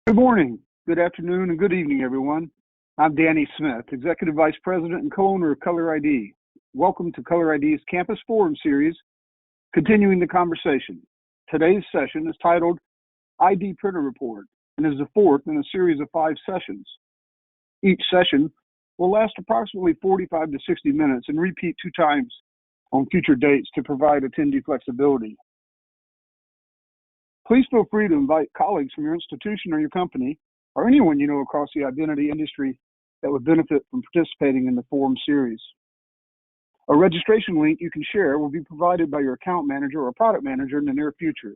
Good morning, good afternoon, and good evening, everyone. I'm Danny Smith, Executive Vice President and co-owner of Color ID. Welcome to Color ID's Campus Forum series, continuing the conversation. Today's session is titled ID Printer Report and is the fourth in a series of 5 sessions. Each session will last approximately 45 to 60 minutes and repeat 2 times on future dates to provide attendee flexibility. Please feel free to invite colleagues from your institution or your company, or anyone you know across the identity industry that would benefit from participating in the forum series. A registration link you can share will be provided by your account manager or product manager in the near future.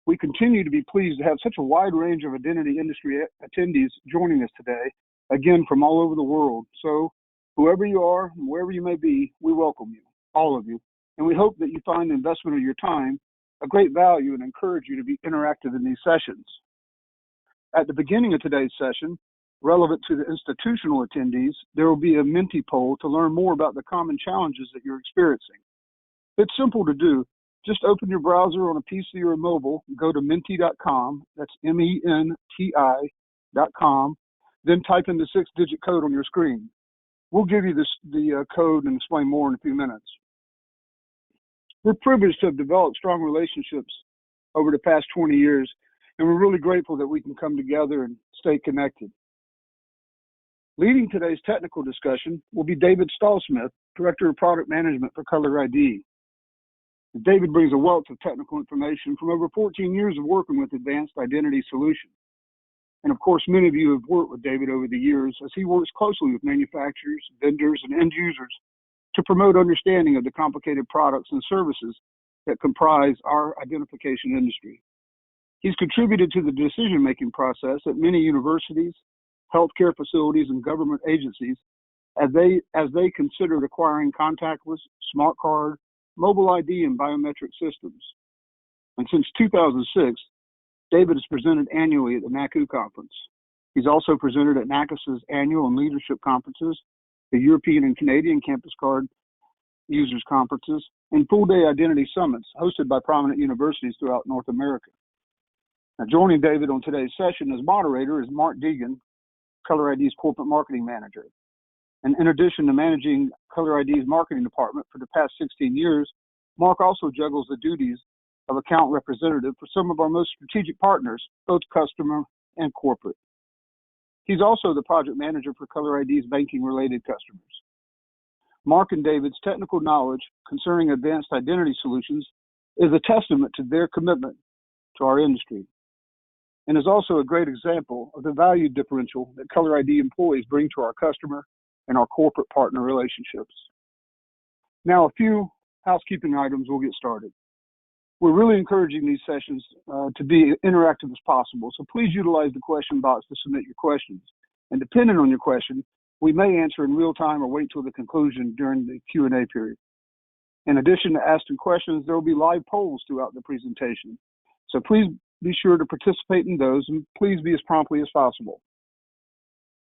We continue to be pleased to have such a wide range of identity industry attendees joining us today, again from all over the world. So whoever you are, and wherever you may be, we welcome you, all of you, and we hope that you find the investment of your time a great value and encourage you to be interactive in these sessions. At the beginning of today's session, relevant to the institutional attendees, there will be a Menti poll to learn more about the common challenges that you're experiencing. It's simple to do. Just open your browser on a PC or a mobile, go to menti.com, that's MENTI.com, then type in the 6-digit code on your screen. We'll give you the code and explain more in a few minutes. We're privileged to have developed strong relationships over the past 20 years, and we're really grateful that we can come together and stay connected. Leading today's technical discussion will be David Stallsmith, Director of Product Management for Color ID. David brings a wealth of technical information from over 14 years of working with advanced identity solutions. And of course, many of you have worked with David over the years as he works closely with manufacturers, vendors, and end users to promote understanding of the complicated products and services that comprise our identification industry. He's contributed to the decision-making process at many universities, healthcare facilities, and government agencies as they considered acquiring contactless, smart card, mobile ID, and biometric systems. And since 2006, David has presented annually at the NACU conference. He's also presented at NACUS's annual and leadership conferences, the European and Canadian Campus Card Users Conferences, and full-day identity summits hosted by prominent universities throughout North America. Now, joining David on today's session as moderator is Mark Deegan, Color ID's Corporate Marketing Manager. And in addition to managing Color ID's marketing department for the past 16 years, Mark also juggles the duties of account representative for some of our most strategic partners, both customer and corporate. He's also the project manager for Color ID's banking-related customers. Mark and David's technical knowledge concerning advanced identity solutions is a testament to their commitment to our industry and is also a great example of the value differential that Color ID employees bring to our customer and our corporate partner relationships. Now, a few housekeeping items, we'll get started. We're really encouraging these sessions to be interactive as possible, so please utilize the question box to submit your questions. And depending on your question, we may answer in real time or wait till the conclusion during the Q&A period. In addition to asking questions, there will be live polls throughout the presentation. So please be sure to participate in those, and please be as promptly as possible.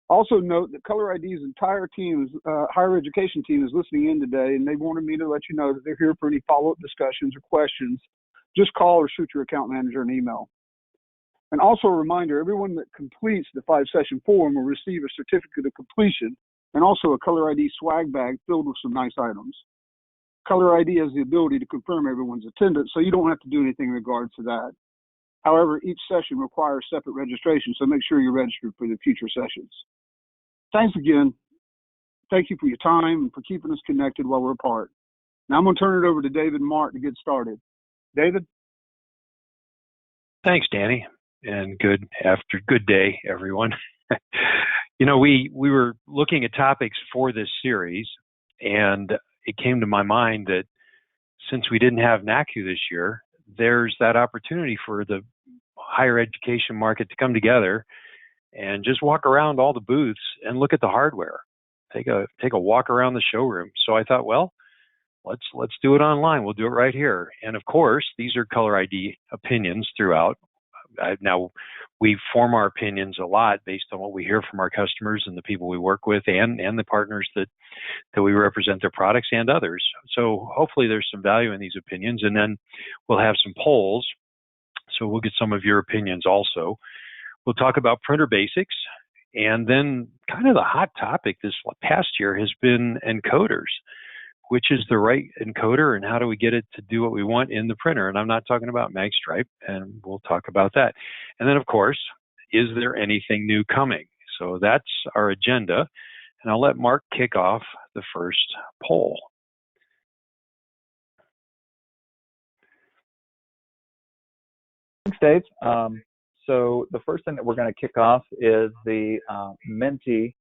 Also note that Color ID's entire team, higher education team, is listening in today, and they wanted me to let you know that they're here for any follow-up discussions or questions. Just call or shoot your account manager an email. And also a reminder, everyone that completes the 5-session forum will receive a certificate of completion and also a Color ID swag bag filled with some nice items. Color ID has the ability to confirm everyone's attendance, so you don't have to do anything in regards to that. However, each session requires separate registration, so make sure you're registered for the future sessions. Thanks again. Thank you for your time and for keeping us connected while we're apart. Now I'm going to turn it over to David and Mark to get started. David? Thanks, Danny, and good day, everyone. You know, we were looking at topics for this series, and it came to my mind that since we didn't have NACU this year, there's that opportunity for the higher education market to come together and just walk around all the booths and look at the hardware, take a walk around the showroom. So I thought, well, let's do it online. We'll do it right here. And of course, these are Color ID opinions throughout. Now, we form our opinions a lot based on what we hear from our customers and the people we work with and the partners that we represent their products and others. So hopefully there's some value in these opinions, and then we'll have some polls. So we'll get some of your opinions also. We'll talk about printer basics, and then kind of the hot topic this past year has been encoders. Which is the right encoder, and how do we get it to do what we want in the printer? And I'm not talking about MagStripe, and we'll talk about that. And then, of course, is there anything new coming? So that's our agenda, and I'll let Mark kick off the first poll. Thanks, Dave. So the first thing that we're going to kick off is the Menti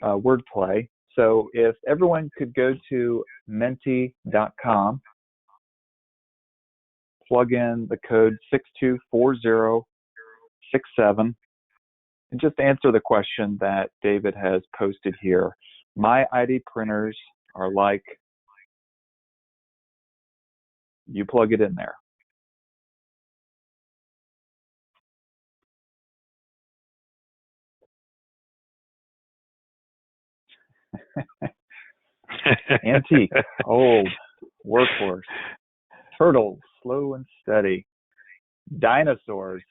wordplay. So if everyone could go to menti.com, plug in the code 624067, and just answer the question that David has posted here. My ID printers are like, you plug it in there. Antique, old, workhorse. Turtles, slow and steady. Dinosaurs.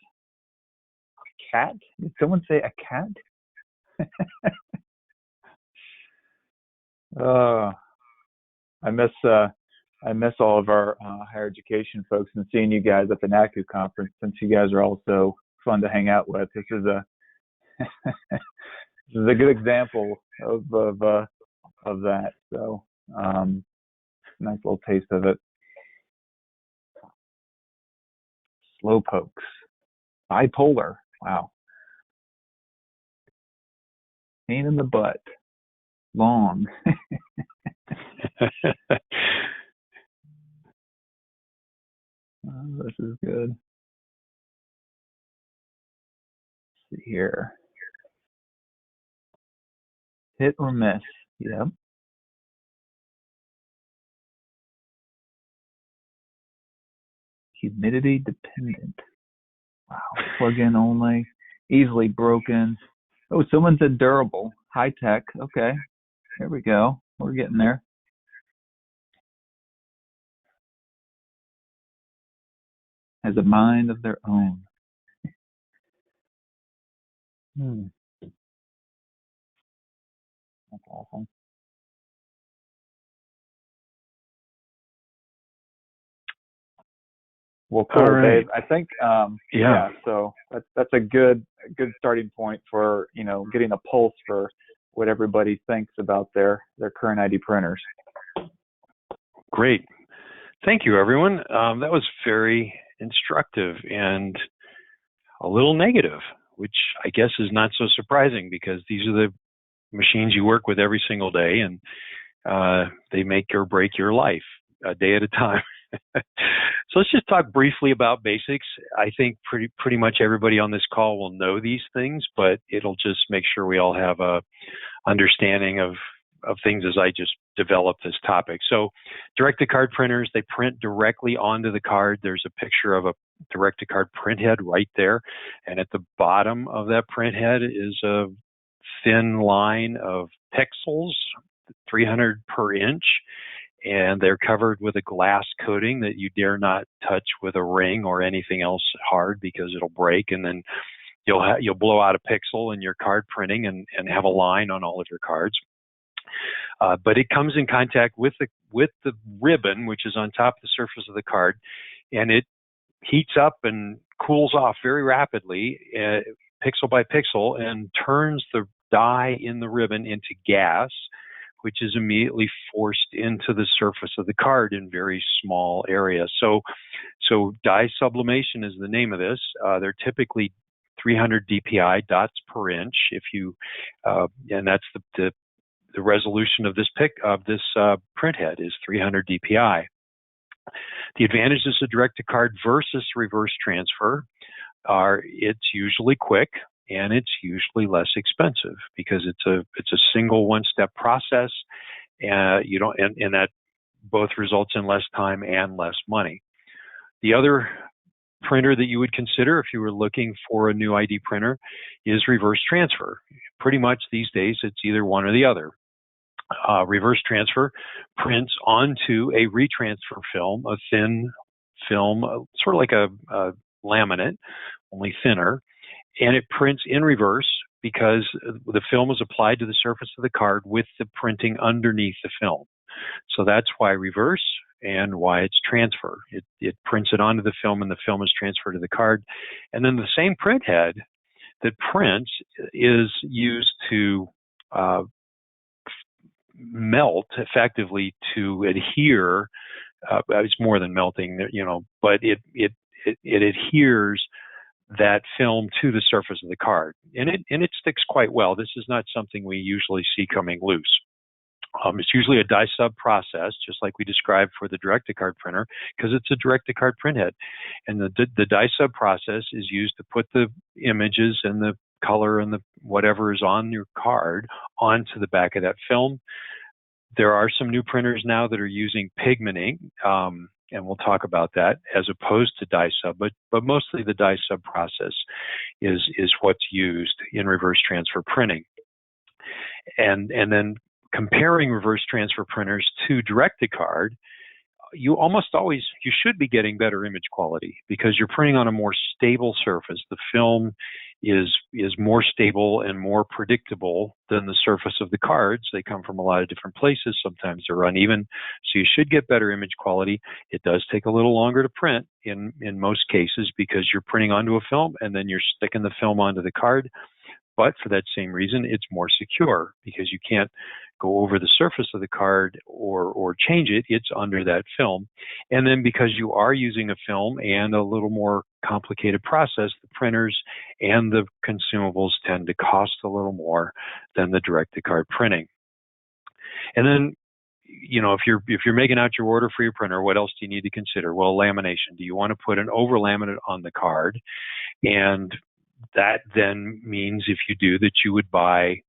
A cat? Did someone say a cat? I miss all of our higher education folks and seeing you guys at the NACU conference, since you guys are all so fun to hang out with. This is a this is a good example of that. So nice little taste of it. Slow pokes. Bipolar. Wow. Pain in the butt. Long. This is good. Let's see here. Hit or miss. Yep. Humidity dependent. Wow. Plug-in only. Easily broken. Oh, someone said durable. High tech. Okay. There we go. We're getting there. Has a mind of their own. That's awesome. Well, cool, All right. Dave. I think so that's a good starting point for getting a pulse for what everybody thinks about their current ID printers. Great. Thank you, everyone. That was very instructive and a little negative, which I guess is not so surprising because these are the machines you work with every single day, and they make or break your life a day at a time. So let's just talk briefly about basics. I think pretty much everybody on this call will know these things, but it'll just make sure we all have a understanding of things as I just develop this topic. So direct-to-card printers, they print directly onto the card. There's a picture of a direct-to-card printhead right there. And at the bottom of that printhead is a thin line of pixels, 300 per inch. And they're covered with a glass coating that you dare not touch with a ring or anything else hard because it'll break, and then you'll blow out a pixel in your card printing and have a line on all of your cards. But it comes in contact with the ribbon, which is on top of the surface of the card, and it heats up and cools off very rapidly, pixel by pixel, and turns the dye in the ribbon into gas, which is immediately forced into the surface of the card in very small areas. So dye sublimation is the name of this. They're typically 300 dpi dots per inch. And that's the resolution of this printhead is 300 dpi. The advantages of direct-to-card versus reverse transfer are it's usually quick, and it's usually less expensive because it's a single one-step process, and that both results in less time and less money. The other printer that you would consider if you were looking for a new ID printer is reverse transfer. Pretty much these days, it's either one or the other. Reverse transfer prints onto a retransfer film, a thin film, sort of like a laminate, only thinner. and it prints in reverse because the film is applied to the surface of the card with the printing underneath the film. So that's why reverse and why it's transfer. It prints it onto the film and the film is transferred to the card. And then the same print head that prints is used to melt effectively to adhere. It's more than melting, but it adheres that film to the surface of the card, and it sticks quite well. This is not something we usually see coming loose. It's usually a die sub process, just like we described for the DATACARD printer, because it's a DATACARD printhead, and the die sub process is used to put the images and the color and the whatever is on your card onto the back of that film. There are some new printers now that are using pigmenting, and we'll talk about that, as opposed to die sub, but mostly the die sub process is what's used in reverse transfer printing. And then comparing reverse transfer printers to DATACARD, you should be getting better image quality because you're printing on a more stable surface. The film is more stable and more predictable than the surface of the cards. They come from a lot of different places. Sometimes they're uneven, so you should get better image quality. It does take a little longer to print in most cases because you're printing onto a film and then you're sticking the film onto the card. But for that same reason, it's more secure because you can't go over the surface of the card or change it. It's under that film. And then because you are using a film and a little more complicated process, the printers and the consumables tend to cost a little more than the DATACARD printing. And then, if you're making out your order for your printer, what else do you need to consider? Well, lamination. Do you want to put an over laminate on the card? And that then means, if you do, that you would buy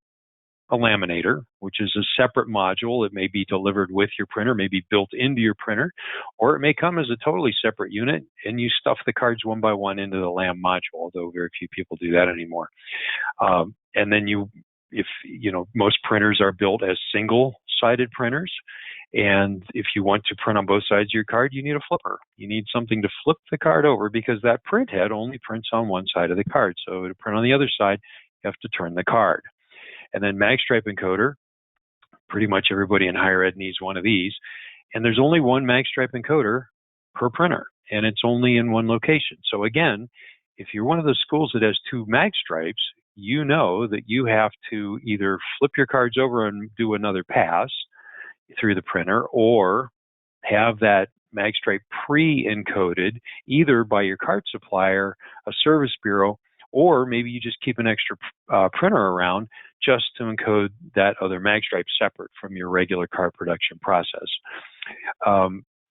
a laminator, which is a separate module. It may be delivered with your printer, may be built into your printer, or it may come as a totally separate unit and you stuff the cards one by one into the lam module, although very few people do that anymore. And then most printers are built as single-sided printers, and if you want to print on both sides of your card, you need a flipper. You need something to flip the card over because that print head only prints on one side of the card. So to print on the other side, you have to turn the card. And then MagStripe encoder, pretty much everybody in higher ed needs one of these. And there's only one MagStripe encoder per printer, and it's only in one location. So again, if you're one of those schools that has two MagStripes, you know that you have to either flip your cards over and do another pass through the printer, or have that MagStripe pre-encoded either by your card supplier, a service bureau, or maybe you just keep an extra printer around just to encode that other MagStripe separate from your regular card production process.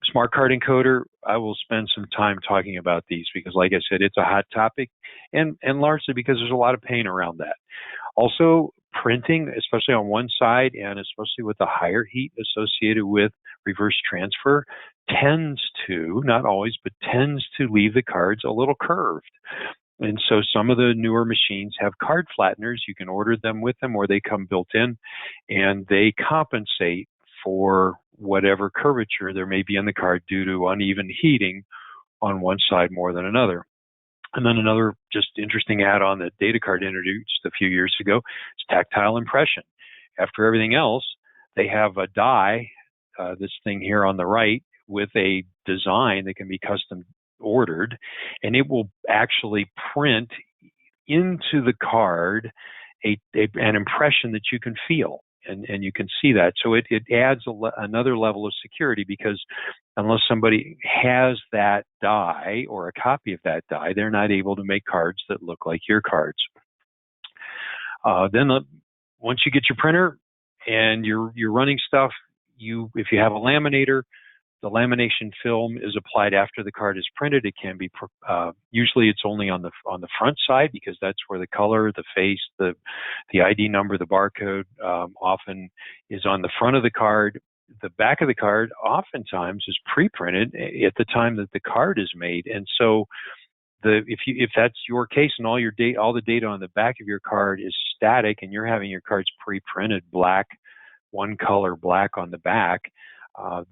Smart card encoder, I will spend some time talking about these because, like I said, it's a hot topic, and largely because there's a lot of pain around that. Also, printing, especially on one side, and especially with the higher heat associated with reverse transfer, tends to, not always, but tends to leave the cards a little curved. And so some of the newer machines have card flatteners. You can order them with them, or they come built in, and they compensate for whatever curvature there may be in the card due to uneven heating on one side more than another. And then another just interesting add-on that DATACARD introduced a few years ago is tactile impression. After everything else, they have a die, this thing here on the right, with a design that can be custom ordered, and it will actually print into the card an impression that you can feel. And you can see that. So it adds another level of security, because unless somebody has that die or a copy of that die, they're not able to make cards that look like your cards. Then once you get your printer and you're running stuff, if you have a laminator, the lamination film is applied after the card is printed. It can be usually it's only on the front side, because that's where the color, the face, the ID number, the barcode often is on the front of the card. The back of the card oftentimes is pre-printed at the time that the card is made, and so if that's your case and all the data on the back of your card is static, and you're having your cards pre-printed black, one color black on the back,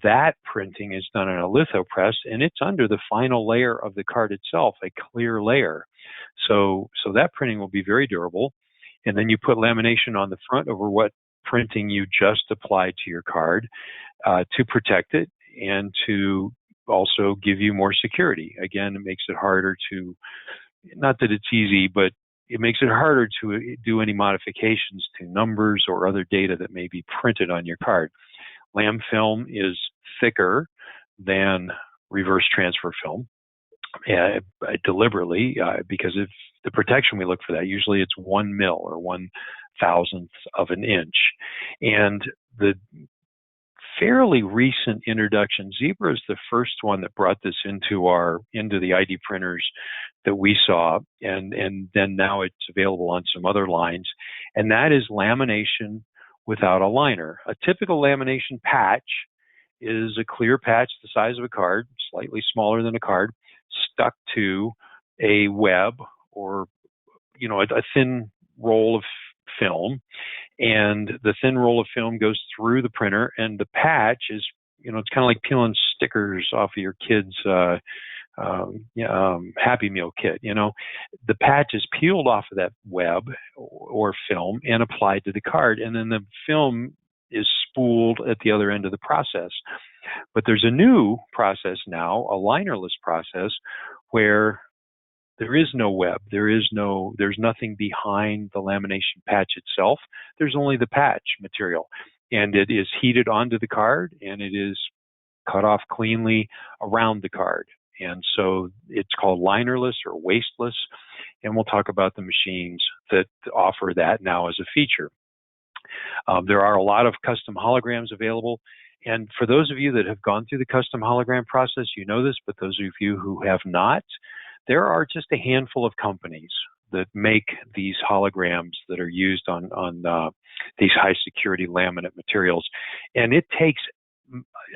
That printing is done in a litho press, and it's under the final layer of the card itself, a clear layer. So that printing will be very durable. And then you put lamination on the front over what printing you just applied to your card to protect it and to also give you more security. Again, it makes it harder to, not that it's easy, but it makes it harder to do any modifications to numbers or other data that may be printed on your card. Lam film is thicker than reverse transfer film, deliberately, because of the protection we look for that. Usually it's 1 mil or 1/1000th of an inch. And the fairly recent introduction, Zebra is the first one that brought this into the ID printers that we saw, and then now it's available on some other lines, and that is lamination without a liner. A typical lamination patch is a clear patch the size of a card, slightly smaller than a card, stuck to a web or a thin roll of film, and the thin roll of film goes through the printer, and the patch is, it's kind of like peeling stickers off of your kid's Happy Meal kit. The patch is peeled off of that web or film and applied to the card, and then the film is spooled at the other end of the process. But there's a new process now, a linerless process, where there is no web. There's nothing behind the lamination patch itself. There's only the patch material, and it is heated onto the card, and it is cut off cleanly around the card. And so it's called linerless or wasteless, and we'll talk about the machines that offer that now as a feature. There are a lot of custom holograms available, and for those of you that have gone through the custom hologram process, you know this, but those of you who have not, there are just a handful of companies that make these holograms that are used on these high security laminate materials. And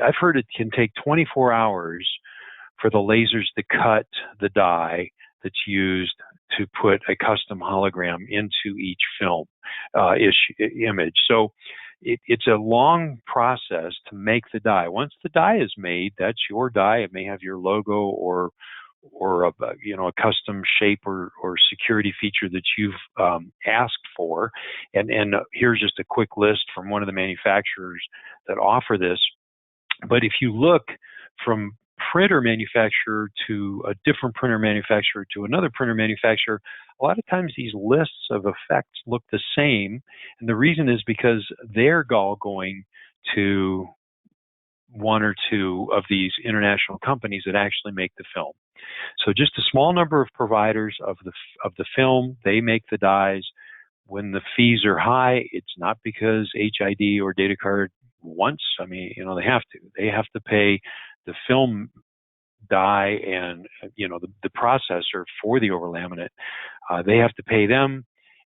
I've heard it can take 24 hours for the lasers to cut the die that's used to put a custom hologram into each film image. So it's a long process to make the die. Once the die is made, that's your die. It may have your logo or a custom shape or security feature that you've asked for. And here's just a quick list from one of the manufacturers that offer this. But if you look from printer manufacturer to a different printer manufacturer to another printer manufacturer, a lot of times these lists of effects look the same. And the reason is because they're all going to one or two of these international companies that actually make the film. So just a small number of providers of the film, they make the dies. When the fees are high, it's not because HID or DATACARD wants. I mean, they have to. They have to pay the film die and the processor for the overlaminate. They have to pay them,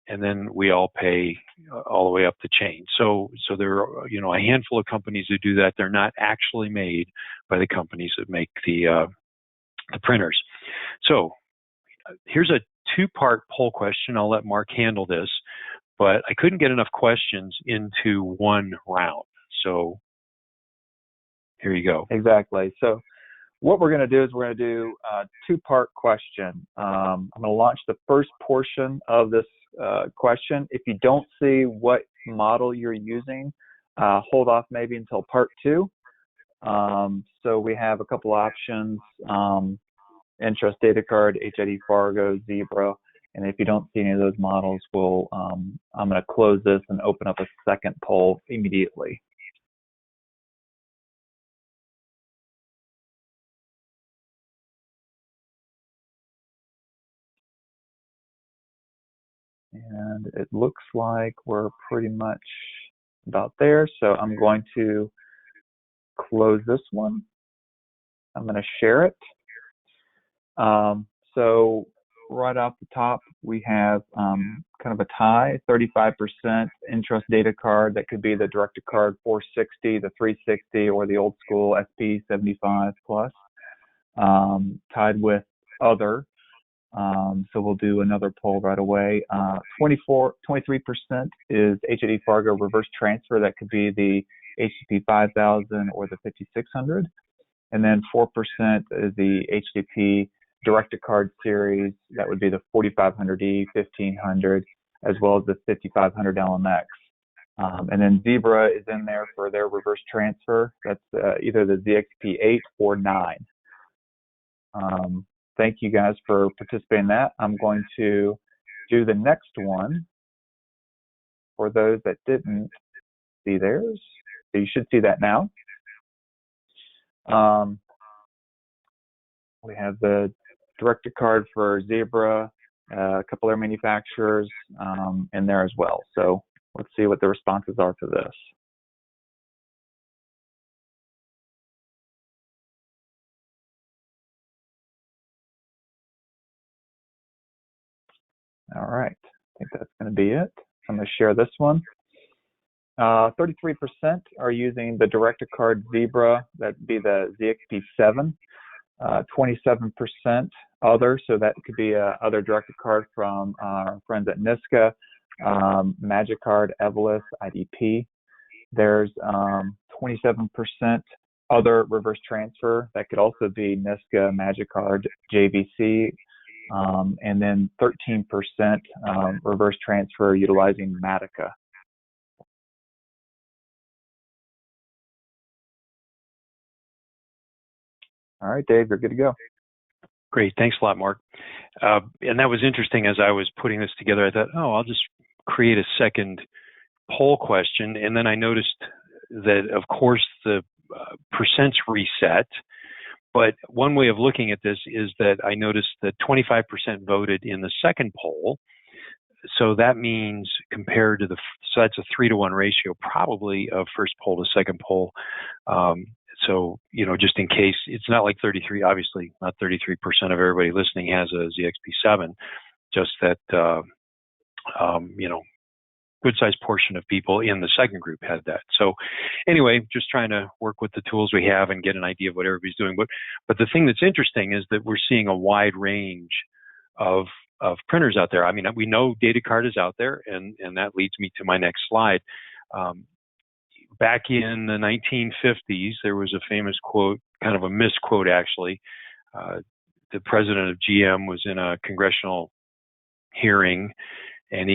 and then we all pay all the way up the chain. So there are a handful of companies that do that. They're not actually made by the companies that make the printers. So here's a two-part poll question. I'll let Mark handle this, but I couldn't get enough questions into one round. So here you go. Exactly. So what we're going to do is we're going to do a two-part question. I'm going to launch the first portion of this question. If you don't see what model you're using, hold off maybe until part two. So we have a couple options, ENTRUST, DATACARD, HID Fargo, Zebra, and if you don't see any of those models, I'm going to close this and open up a second poll immediately. And it looks like we're pretty much about there. So I'm going to close this one. I'm going to share it. So right off the top, we have kind of a tie, 35% ENTRUST DATACARD. That could be the DirectorCard 460, the 360, or the old school SP 75 plus, tied with other. So we'll do another poll right away. 23% is HID Fargo reverse transfer. That could be the HTP 5000 or the 5600. And then 4% is the HTP DATACARD series. That would be the 4500E, 1500, as well as the 5500 LMX. And then Zebra is in there for their reverse transfer. That's either the ZXP8 or 9. Thank you guys for participating in that. I'm going to do the next one for those that didn't see theirs. So you should see that now. We have the DATACARD for Zebra, a couple other manufacturers in there as well. So let's see what the responses are to this. All right, I think that's going to be it. I'm going to share this one. 33% are using the DATACARD Zebra, that'd be the ZXP7. 27% other, so that could be other DATACARD from our friends at NISCA, MAGICARD, Evolus, IDP. There's 27% other reverse transfer. That could also be NISCA, MAGICARD, JVC, and then 13% reverse transfer utilizing Matica. All right, Dave, you're good to go. Great. Thanks a lot, Mark. And that was interesting. As I was putting this together, I thought, oh, I'll just create a second poll question. And then I noticed that, of course, the percents reset. But one way of looking at this is that I noticed that 25% voted in the second poll. So that means compared to so that's a 3-to-1 ratio, probably of first poll to second poll. So, just in case, it's not like 33, obviously not 33% of everybody listening has a ZXP7, just that, good sized portion of people in the second group had that. So anyway, just trying to work with the tools we have and get an idea of what everybody's doing. But the thing that's interesting is that we're seeing a wide range of printers out there. I mean, we know DATACARD is out there, and that leads me to my next slide. Back in the 1950s, there was a famous quote, kind of a misquote actually. The president of GM was in a congressional hearing, and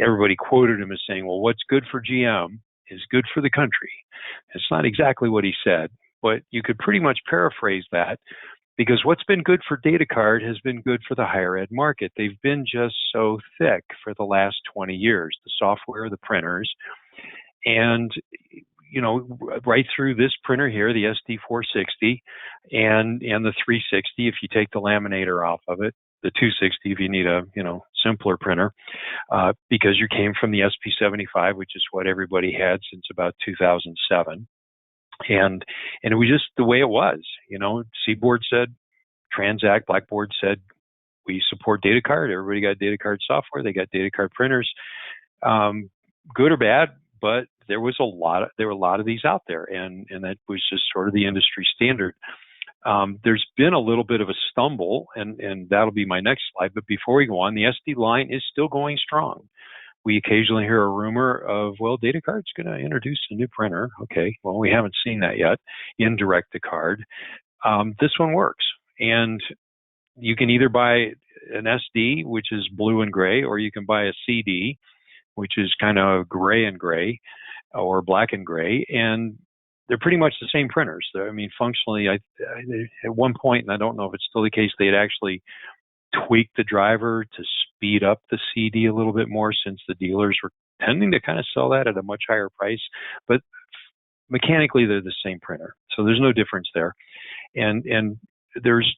everybody quoted him as saying, well, what's good for GM is good for the country. It's not exactly what he said, but you could pretty much paraphrase that, because what's been good for DATACARD has been good for the higher ed market. They've been just so thick for the last 20 years, the software, the printers. And, right through this printer here, the SD460 and the 360, if you take the laminator off of it, the 260 if you need a, simpler printer, because you came from the SP75, which is what everybody had since about 2007. And it was just the way it was, Seaboard said, Transact, Blackboard said, we support DATACARD. Everybody got DATACARD software. They got DATACARD printers, good or bad. But there were a lot of these out there, and that was just sort of the industry standard. There's been a little bit of a stumble, and that'll be my next slide. But before we go on, the SD line is still going strong. We occasionally hear a rumor of, well, DATACARD's going to introduce a new printer. Okay, well, we haven't seen that yet in DATACARD. This one works, and you can either buy an SD, which is blue and gray, or you can buy a CD, which is kind of gray and gray, or black and gray, and they're pretty much the same printers. I mean, functionally, at one point, and I don't know if it's still the case, they had actually tweaked the driver to speed up the CD a little bit more, since the dealers were tending to kind of sell that at a much higher price. But mechanically, they're the same printer, so there's no difference there. And there's,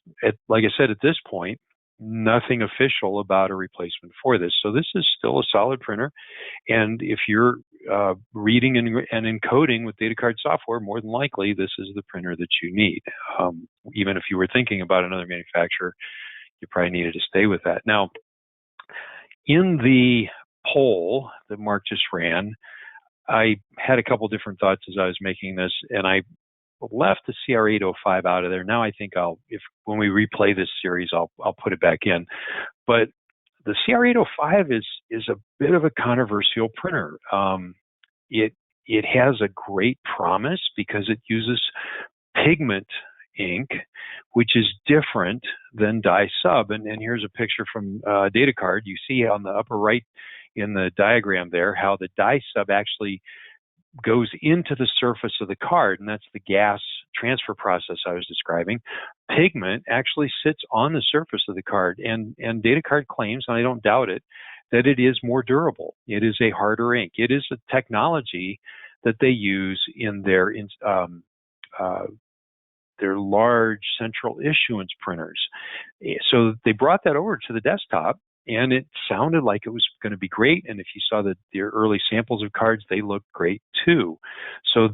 like I said, at this point, nothing official about a replacement for this. So this is still a solid printer. And if you're reading and encoding with DATACARD software, more than likely, this is the printer that you need. Even if you were thinking about another manufacturer, you probably needed to stay with that. Now, in the poll that Mark just ran, I had a couple different thoughts as I was making this, and I left the CR805 out of there. Now I think when we replay this series, I'll put it back in. But the CR805 is a bit of a controversial printer. It it has a great promise because it uses pigment ink, which is different than dye sub. And here's a picture from DATACARD. You see on the upper right in the diagram there how the dye sub actually goes into the surface of the card, and that's the gas transfer process I was describing. Pigment actually sits on the surface of the card, and DATACARD claims, and I don't doubt it, that it is more durable. It is a harder ink. It is a technology that they use in their large central issuance printers. So they brought that over to the desktop, and it sounded like it was going to be great. And if you saw the early samples of cards, they looked great too. So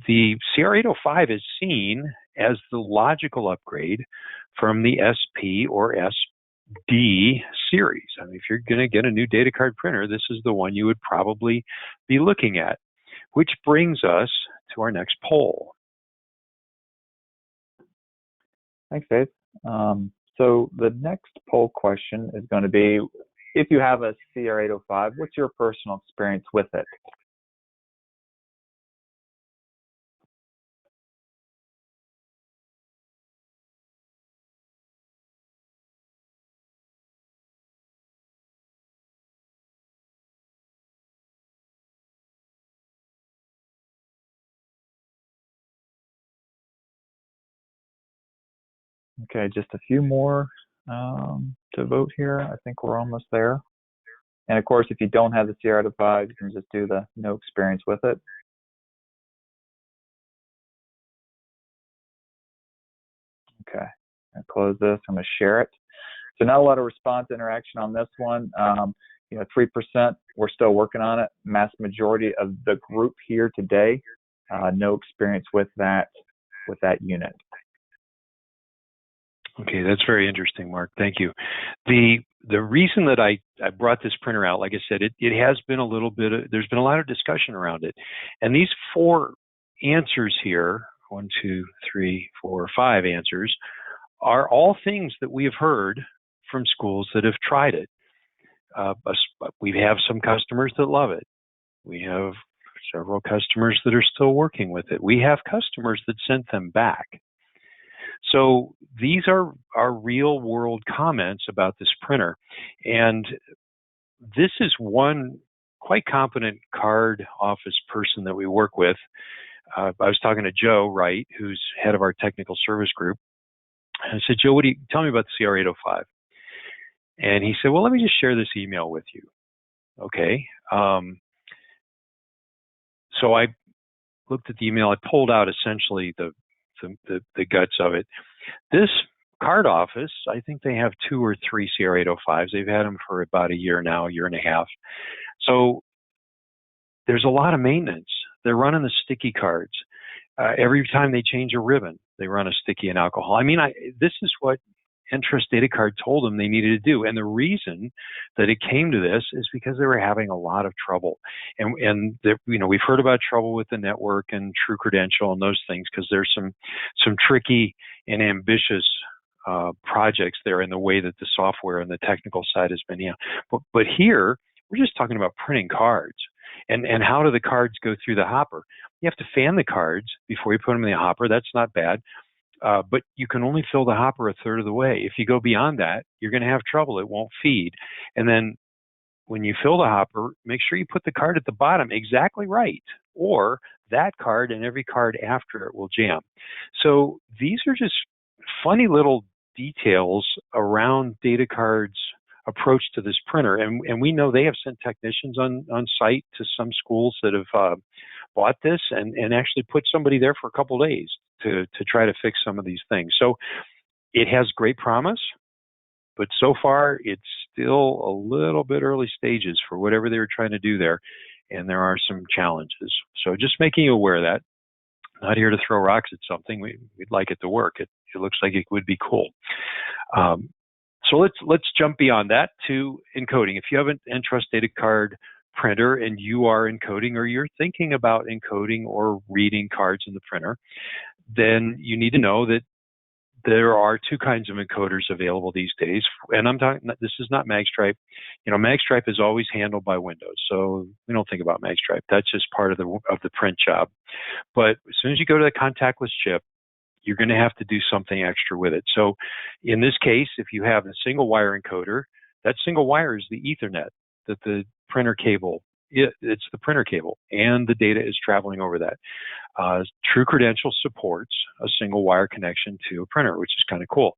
the CR805 is seen as the logical upgrade from the SP or SD series. I mean, if you're going to get a new DATACARD printer, this is the one you would probably be looking at, which brings us to our next poll. Thanks, Dave. So the next poll question is going to be, if you have a CR805, what's your personal experience with it? Okay, just a few more to vote here. I think we're almost there. And of course, if you don't have the CR805, you can just do the no experience with it. Okay, I'll close this. I'm going to share it. So not a lot of response interaction on this one. 3%, we're still working on it. Mass majority of the group here today, no experience with that unit. Okay, that's very interesting, Mark. Thank you. The reason that I brought this printer out, like I said, it has been a little bit, there's been a lot of discussion around it. And these 4 answers here, 1, 2, 3, 4, 5 answers, are all things that we have heard from schools that have tried it. We have some customers that love it. We have several customers that are still working with it. We have customers that sent them back. So these are real world comments about this printer. And this is one quite competent card office person that we work with. I was talking to Joe Wright, who's head of our technical service group. And I said, Joe, tell me about the CR805. And he said, well, let me just share this email with you. Okay. So I looked at the email. I pulled out essentially the guts of it. This card office, I think they have 2 or 3 CR805s. They've had them for about a year now, a year and a half. So there's a lot of maintenance. They're running the sticky cards. Every time they change a ribbon, they run a sticky and alcohol. I mean, this is what ENTRUST DATACARD told them they needed to do. And the reason that it came to this is because they were having a lot of trouble. And we've heard about trouble with the network and True Credential and those things because there's some tricky and ambitious projects there in the way that the software and the technical side has been. But here, we're just talking about printing cards. And how do the cards go through the hopper? You have to fan the cards before you put them in the hopper. That's not bad. But you can only fill the hopper a third of the way. If you go beyond that, you're going to have trouble. It won't feed. And then when you fill the hopper, make sure you put the card at the bottom exactly right, or that card and every card after it will jam. So these are just funny little details around DATACARD's approach to this printer. And we know they have sent technicians on site to some schools that have bought this and actually put somebody there for a couple of days to try to fix some of these things. So it has great promise, but so far it's still a little bit early stages for whatever they were trying to do there, and there are some challenges. So just making you aware of that. Not here to throw rocks at something. We'd like it to work. It looks like it would be cool. So let's jump beyond that to encoding. If you have an ENTRUST DATACARD printer and you are encoding, or you're thinking about encoding or reading cards in the printer, then you need to know that there are two kinds of encoders available these days, and I'm talking. This is not MagStripe. MagStripe is always handled by Windows, so we don't think about MagStripe. That's just part of the print job. But as soon as you go to the contactless chip, you're going to have to do something extra with it. So, in this case, if you have a single wire encoder, that single wire is the Ethernet that the printer cable. It's the printer cable, and the data is traveling over that. True Credential supports a single wire connection to a printer, which is kind of cool.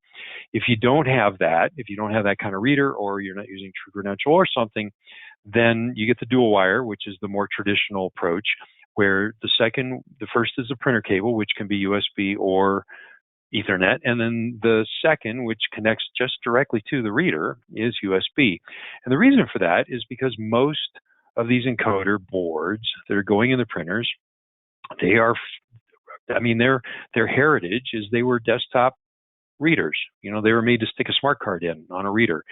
If you don't have that, if you don't have that kind of reader, or you're not using True Credential or something, then you get the dual wire, which is the more traditional approach, where the first is the printer cable, which can be USB or Ethernet, and then the second, which connects just directly to the reader, is USB. And the reason for that is because most of these encoder boards that are going in the printers, their heritage is they were desktop readers. They were made to stick a smart card in on a reader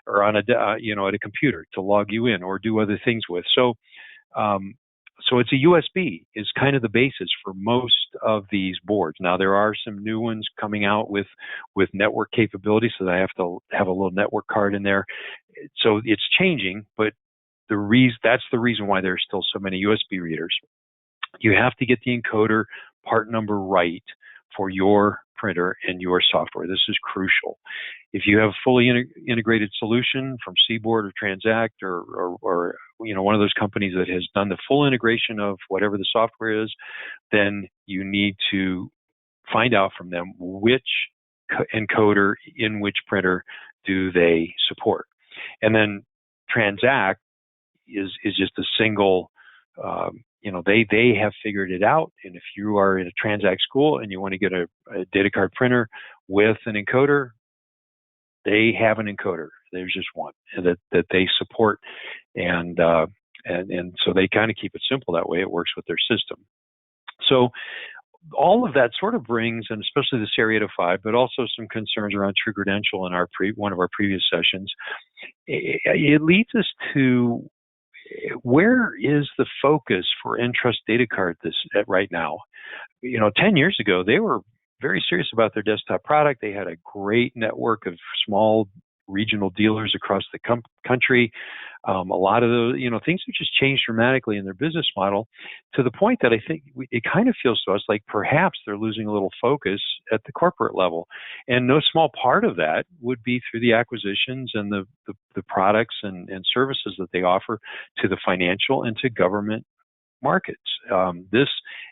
or on at a computer to log you in or do other things with. So it's a USB is kind of the basis for most of these boards. Now there are some new ones coming out with network capability, so that I have to have a little network card in there. So it's changing, but that's the reason why there's still so many USB readers. You have to get the encoder part number right for your printer and your software. This is crucial. If you have a fully integrated solution from Seaboard or Transact or one of those companies that has done the full integration of whatever the software is, then you need to find out from them which encoder in which printer do they support. And then Transact is just a single, they have figured it out. And if you are in a Transact school and you want to get a DATACARD printer with an encoder, they have an encoder. There's just one that they support, and so they kind of keep it simple that way. It works with their system. So all of that sort of brings, and especially this Area 5, but also some concerns around True Credential in one of our previous sessions. It leads us to where is the focus for ENTRUST DATACARD right now? 10 years ago, they were very serious about their desktop product. They had a great network of small regional dealers across the country. A lot of those, things have just changed dramatically in their business model to the point that I think it kind of feels to us like perhaps they're losing a little focus at the corporate level. And no small part of that would be through the acquisitions and the products and services that they offer to the financial and to government markets. This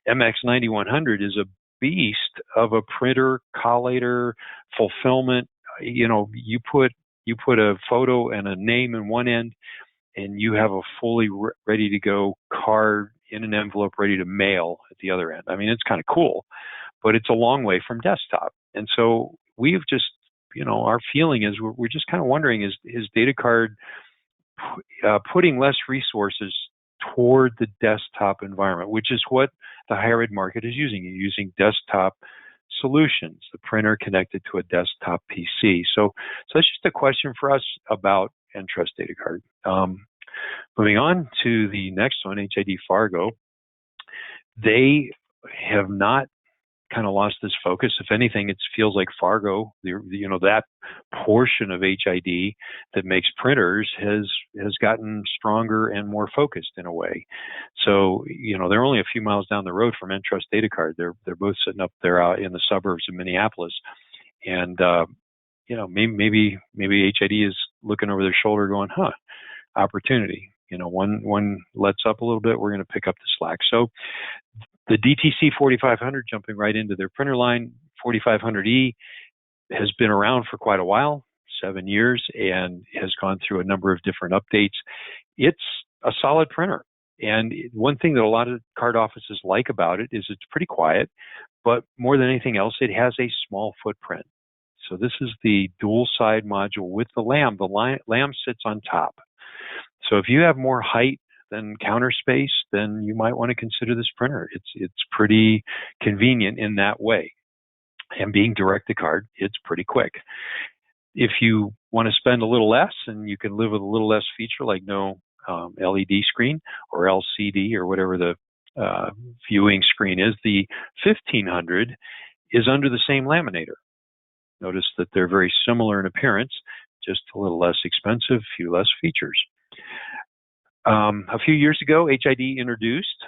MX9100 is a beast of a printer, collator, fulfillment. You put a photo and a name in one end, and you have a fully ready to go card in an envelope ready to mail at the other end. I mean, it's kind of cool, but it's a long way from desktop. And so we've just, our feeling is we're just kind of wondering, is DATACARD putting less resources toward the desktop environment, which is what the higher ed market is using. You're using desktop solutions, the printer connected to a desktop PC. So that's just a question for us about ENTRUST DATACARD. Moving on to the next one, HID Fargo. They have not kind of lost this focus. If anything, it feels like Fargo, that portion of HID that makes printers has gotten stronger and more focused in a way. So, they're only a few miles down the road from ENTRUST DATACARD. They're both sitting up there out in the suburbs of Minneapolis. And, maybe HID is looking over their shoulder going, opportunity. One lets up a little bit, we're going to pick up the slack. So the DTC 4500, jumping right into their printer line, 4500E has been around for quite a while, 7 years, and has gone through a number of different updates. It's a solid printer. And one thing that a lot of card offices like about it is it's pretty quiet, but more than anything else, it has a small footprint. So this is the dual side module with the lamb. The lamb sits on top. So if you have more height than counter space, then you might want to consider this printer. It's pretty convenient in that way. And being direct to card, it's pretty quick. If you want to spend a little less and you can live with a little less feature like no LED screen or LCD or whatever the viewing screen is, the 1500 is under the same laminator. Notice that they're very similar in appearance, just a little less expensive, a few less features. A few years ago, HID introduced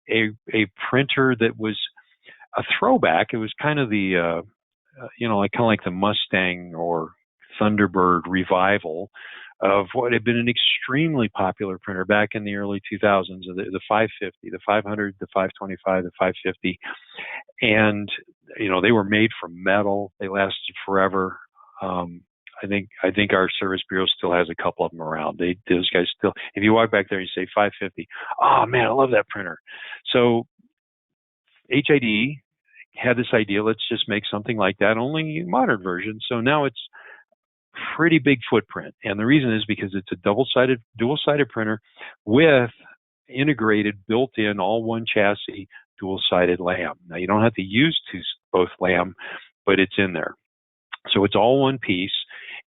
a printer that was a throwback. It was kind of the, like the Mustang or Thunderbird revival of what had been an extremely popular printer back in the early 2000s, the 550, the 500, the 525, the 550. And, they were made from metal. They lasted forever. I think our service bureau still has a couple of them around. Those guys still, if you walk back there and you say 550, oh man, I love that printer. So HID had this idea, let's just make something like that, only modern version. So now it's pretty big footprint. And the reason is because it's a dual-sided printer with integrated, built-in, all-one chassis, dual-sided LAM. Now, you don't have to use both LAM, but it's in there. So it's all one piece,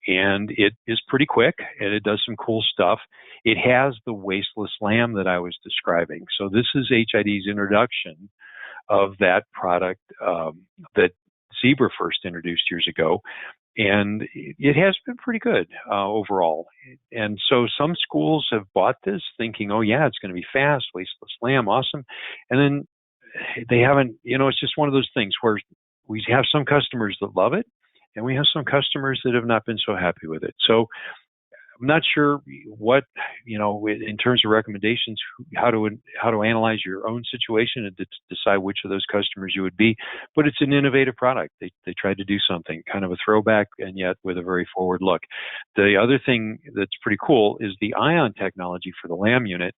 and it is pretty quick, and it does some cool stuff. It has the wasteless LAM that I was describing. So this is HID's introduction of that product that Zebra first introduced years ago, and it has been pretty good overall. And so some schools have bought this thinking, oh yeah, it's going to be fast, wasteless LAM, awesome. And then they haven't, it's just one of those things where we have some customers that love it, and we have some customers that have not been so happy with it. So I'm not sure what, in terms of recommendations, how to analyze your own situation and decide which of those customers you would be. But it's an innovative product. They tried to do something, kind of a throwback, and yet with a very forward look. The other thing that's pretty cool is the ion technology for the LAM unit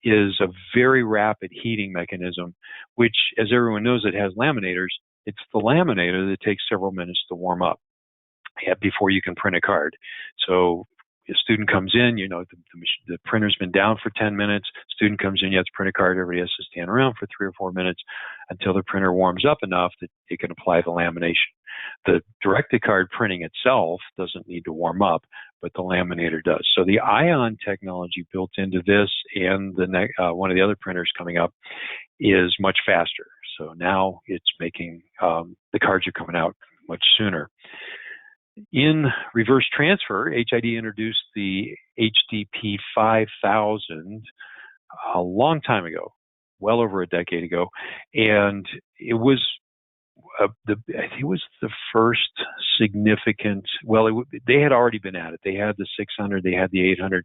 is a very rapid heating mechanism, which, as everyone knows, it has laminators. It's the laminator that takes several minutes to warm up before you can print a card. So a student comes in, the printer's been down for 10 minutes. Student comes in, you have to print a card. Everybody has to stand around for 3 or 4 minutes until the printer warms up enough that it can apply the lamination. The directed card printing itself doesn't need to warm up, but the laminator does. So the ion technology built into this and one of the other printers coming up is much faster. So now it's making the cards are coming out much sooner. In reverse transfer, HID introduced the HDP 5000 a long time ago, well over a decade ago, and it was the first significant. Well, they had already been at it. They had the 600, they had the 800.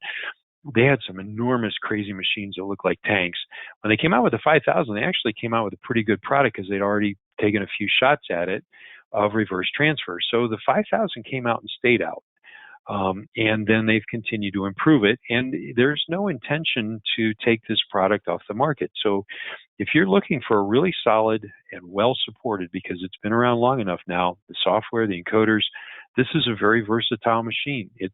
They had some enormous, crazy machines that looked like tanks. When they came out with the 5000, they actually came out with a pretty good product because they'd already taken a few shots at it of reverse transfer. So the 5000 came out and stayed out. And then they've continued to improve it. And there's no intention to take this product off the market. So if you're looking for a really solid and well-supported, because it's been around long enough now, the software, the encoders, this is a very versatile machine. It's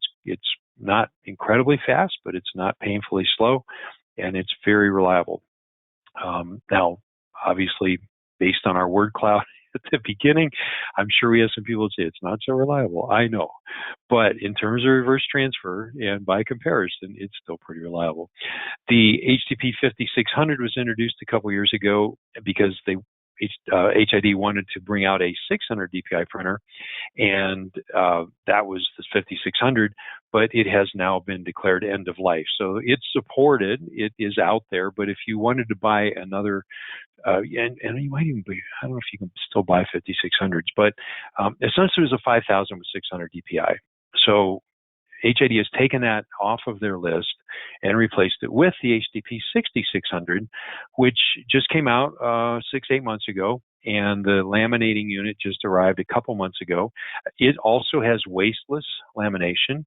not incredibly fast, but it's not painfully slow, and it's very reliable. Now, obviously, based on our word cloud at the beginning, I'm sure we have some people that say it's not so reliable. I know. But in terms of reverse transfer and by comparison, it's still pretty reliable. The HDP 5600 was introduced a couple years ago because HID wanted to bring out a 600 DPI printer, and that was the 5600, but it has now been declared end of life. So it's supported, it is out there, but if you wanted to buy another, and you might even be, I don't know if you can still buy 5600s, but essentially it was a 5000 with 600 DPI. So HID has taken that off of their list and replaced it with the HDP 6600, which just came out 6-8 months ago, and the laminating unit just arrived a couple months ago. It also has wasteless lamination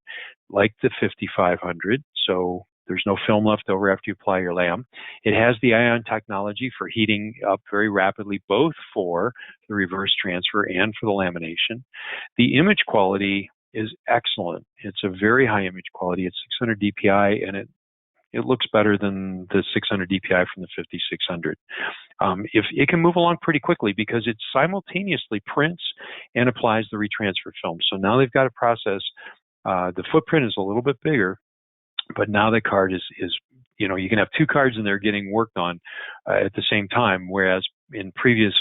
like the 5500, so there's no film left over after you apply your LAM. It has the ion technology for heating up very rapidly, both for the reverse transfer and for the lamination. The image quality is excellent. It's a very high image quality. It's 600 DPI, and it looks better than the 600 DPI from the 5600. If it can move along pretty quickly because it simultaneously prints and applies the retransfer film. So now they've got a process. The footprint is a little bit bigger, but now the card is you can have 2 cards in there getting worked on at the same time, whereas in previous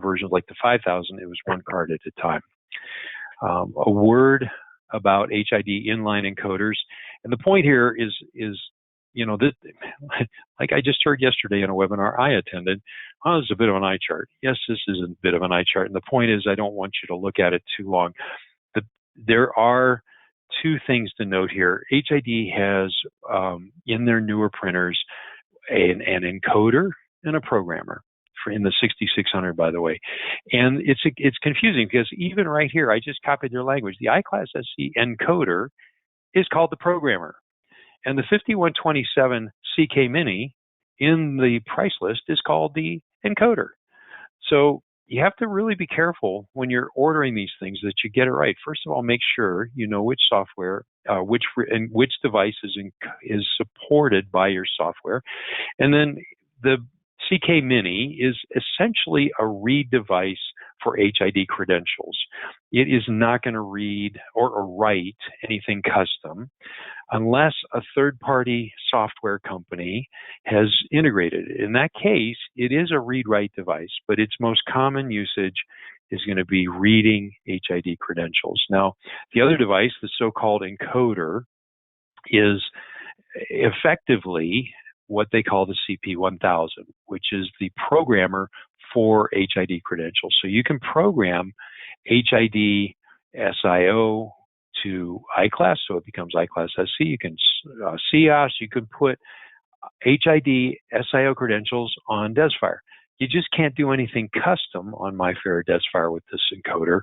versions like the 5000, it was 1 card at a time. A word about HID inline encoders, and the point here is that, like I just heard yesterday in a webinar I attended, this is a bit of an eye chart. Yes, this is a bit of an eye chart, and the point is I don't want you to look at it too long. There are two things to note here. HID has in their newer printers an encoder and a programmer in the 6600, by the way. And it's confusing because even right here, I just copied their language. The iClass SC encoder is called the programmer. And the 5127 CK Mini in the price list is called the encoder. So you have to really be careful when you're ordering these things that you get it right. First of all, make sure you know which software, which device is supported by your software. And then the CK Mini is essentially a read device for HID credentials. It is not going to read or write anything custom unless a third-party software company has integrated it. In that case, it is a read-write device, but its most common usage is going to be reading HID credentials. Now, the other device, the so-called encoder, is effectively what they call the CP1000, which is the programmer for HID credentials. So you can program HID SIO to iClass, so it becomes iClass SC. You can CIOS, you can put HID SIO credentials on DesFire. You just can't do anything custom on MyFair DesFire with this encoder.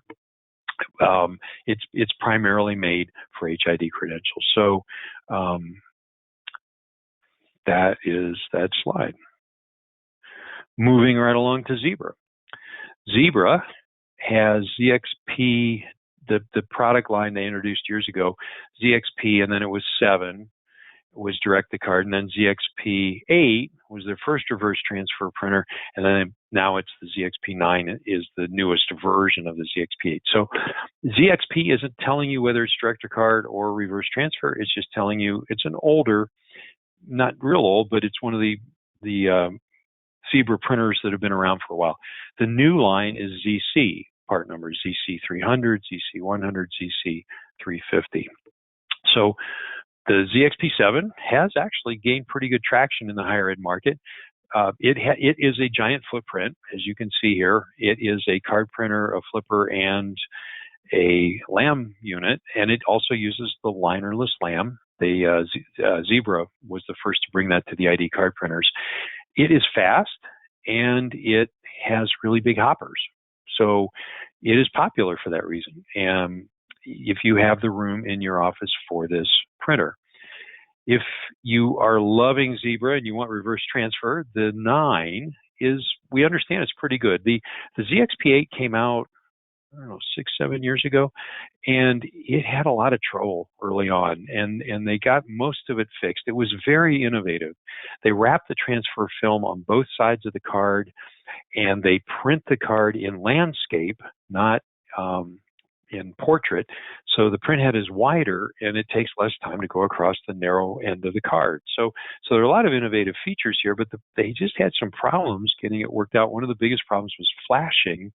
It's primarily made for HID credentials. So that is that slide. Moving right along to Zebra. Zebra has ZXP, the product line they introduced years ago, ZXP, and then it was 7 was DATACARD, and then ZXP 8 was their first reverse transfer printer, and then now it's the ZXP 9 is the newest version of the ZXP 8. So ZXP isn't telling you whether it's DATACARD or reverse transfer. It's just telling you it's an older, not real old, but it's one of the Zebra printers that have been around for a while. The new line is ZC, part numbers ZC300, ZC100, ZC350. So the ZXP7 has actually gained pretty good traction in the higher ed market. It is a giant footprint, as you can see here. It is a card printer, a flipper, and a LAM unit, and it also uses the linerless LAM. The Zebra was the first to bring that to the ID card printers. It is fast, and it has really big hoppers. So it is popular for that reason. And if you have the room in your office for this printer. If you are loving Zebra and you want reverse transfer, the 9 is, we understand it's pretty good. The ZXP8 came out, I don't know, 6-7 years ago, and it had a lot of trouble early on, and they got most of it fixed. It was very innovative. They wrap the transfer film on both sides of the card, and they print the card in landscape, not in portrait. So the print head is wider, and it takes less time to go across the narrow end of the card. So there are a lot of innovative features here, but they just had some problems getting it worked out. One of the biggest problems was flashing,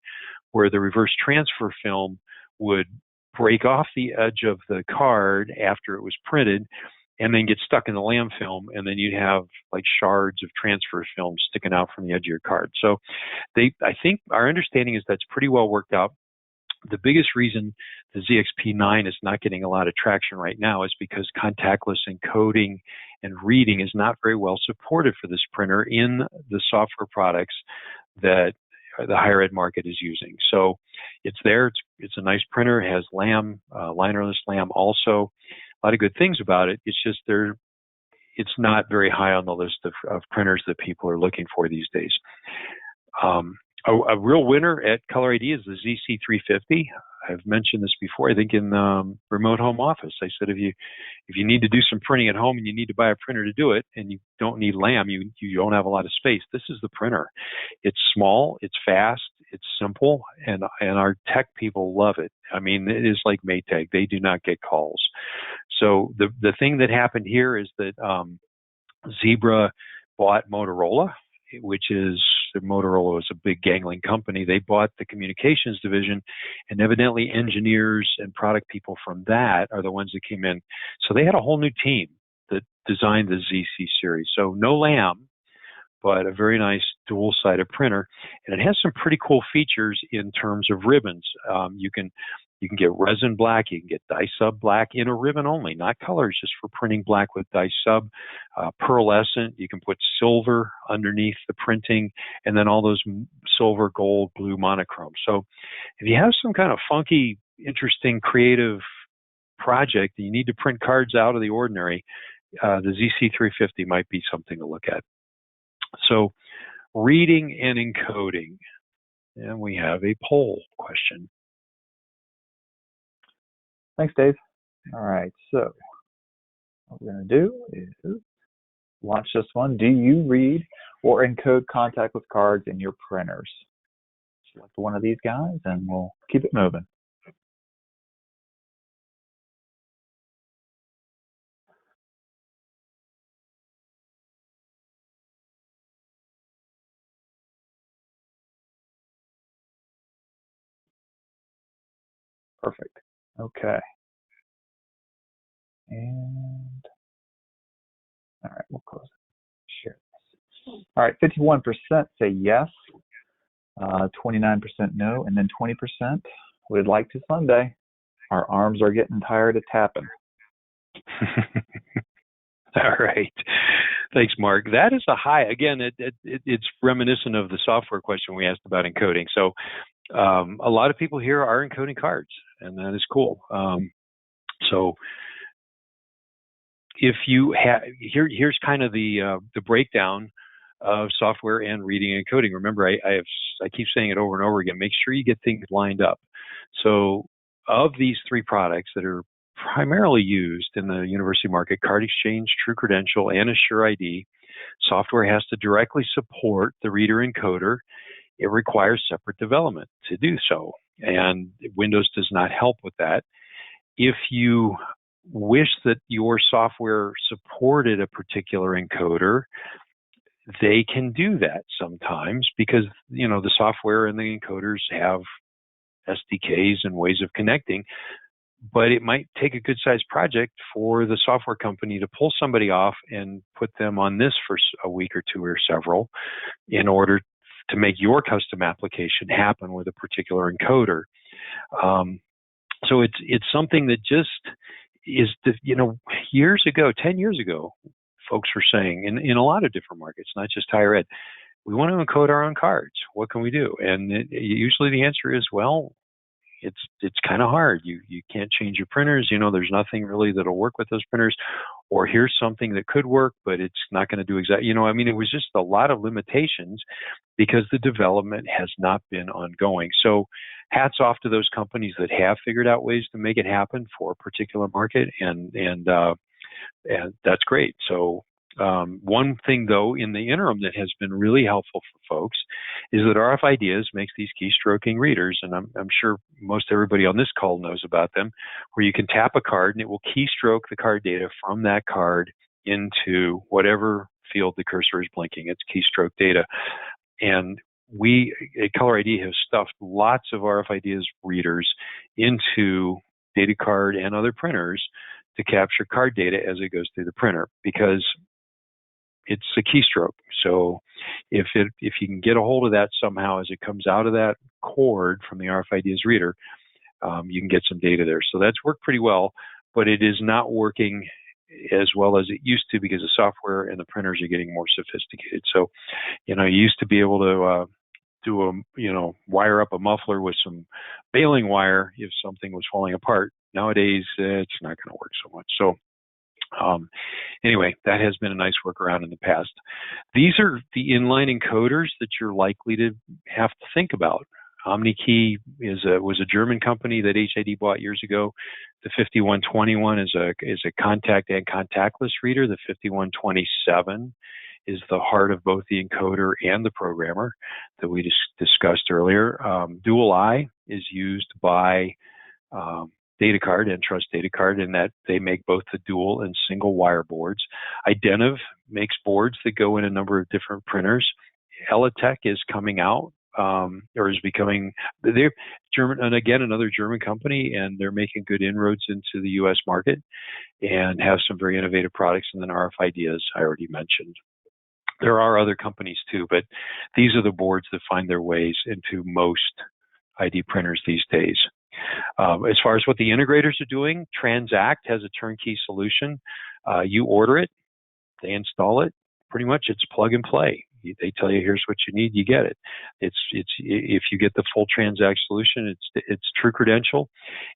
where the reverse transfer film would break off the edge of the card after it was printed and then get stuck in the LAM film, and then you'd have like shards of transfer film sticking out from the edge of your card. So I think our understanding is that's pretty well worked out. The biggest reason the ZXP9 is not getting a lot of traction right now is because contactless encoding and reading is not very well supported for this printer in the software products that the higher ed market is using. So it's there. It's a nice printer. It has LAM, linerless LAM also. A lot of good things about it. It's just it's not very high on the list of printers that people are looking for these days. A real winner at Color ID is the ZC350. I've mentioned this before, I think in remote home office. I said if you need to do some printing at home and you need to buy a printer to do it and you don't need LAM, you don't have a lot of space, this is the printer. It's small, it's fast, it's simple, and our tech people love it. I mean, it is like Maytag. They do not get calls. So the thing that happened here is that Zebra bought Motorola, which is Motorola was a big gangling company. They bought the communications division, and evidently engineers and product people from that are the ones that came in. So they had a whole new team that designed the ZC series. So no lamb, but a very nice dual-sided printer, and it has some pretty cool features in terms of ribbons. You can get resin black, you can get dye sub black in a ribbon only, not colors, just for printing black with dye sub. Pearlescent, you can put silver underneath the printing, and then all those silver, gold, blue monochrome. So if you have some kind of funky, interesting, creative project and you need to print cards out of the ordinary, the ZC350 might be something to look at. So reading and encoding. And we have a poll question. Thanks, Dave. All right, so what we're going to do is launch this one. Do you read or encode contactless cards in your printers? Select one of these guys and we'll keep it moving. Perfect. Okay. And all right, we'll close it. Share this. All right, 51% say yes, 29% no, and then 20% would like to Sunday. Our arms are getting tired of tapping. All right. Thanks, Mark. That is a high. Again, it's reminiscent of the software question we asked about encoding. So a lot of people here are encoding cards, and that is cool. So if you have, here's kind of the breakdown of software and reading and encoding. Remember, I keep saying it over and over again, make sure you get things lined up. So of these three products that are primarily used in the university market, Card Exchange, True Credential, and Assure ID, software has to directly support the reader encoder. It requires separate development to do so, and Windows does not help with that. If you wish that your software supported a particular encoder, they can do that sometimes because, you know, the software and the encoders have SDKs and ways of connecting, but it might take a good-sized project for the software company to pull somebody off and put them on this for a week or two or several in order to make your custom application happen with a particular encoder. So it's something that just is, you know, years ago, 10 years ago, folks were saying in a lot of different markets, not just higher ed, we want to encode our own cards. What can we do? And usually the answer is, well, it's kind of hard. You can't change your printers. You know, there's nothing really that'll work with those printers. Or here's something that could work, but it's not going to do exactly. You know, I mean, it was just a lot of limitations because the development has not been ongoing. So hats off to those companies that have figured out ways to make it happen for a particular market, and that's great. So one thing, though, in the interim that has been really helpful for folks is that RF Ideas makes these keystroking readers, and I'm sure most everybody on this call knows about them, where you can tap a card and it will keystroke the card data from that card into whatever field the cursor is blinking. It's keystroke data. And we at Color ID have stuffed lots of RF Ideas readers into DATACARD and other printers to capture card data as it goes through the printer, because it's a keystroke. So if you can get a hold of that somehow as it comes out of that cord from the RF Ideas reader, you can get some data there. So that's worked pretty well, but it is not working as well as it used to because the software and the printers are getting more sophisticated. So, you know, you used to be able to wire up a muffler with some baling wire if something was falling apart. Nowadays, it's not going to work so much. So anyway, that has been a nice workaround in the past. These are the inline encoders that you're likely to have to think about. OmniKey was a German company that HID bought years ago. The 5121 is a contact and contactless reader. The 5127 is the heart of both the encoder and the programmer that we discussed earlier. Dual I is used by DATACARD, ENTRUST DATACARD, in that they make both the dual and single wire boards. Identiv makes boards that go in a number of different printers. ELATEC is coming out, or is becoming, they're German, and again, another German company, and they're making good inroads into the U.S. market and have some very innovative products. And then RFID, as I already mentioned. There are other companies too, but these are the boards that find their ways into most ID printers these days. As far as what the integrators are doing, Transact has a turnkey solution. You order it, they install it. Pretty much, it's plug and play. They tell you, here's what you need, you get it. It's if you get the full Transact solution, it's True Credential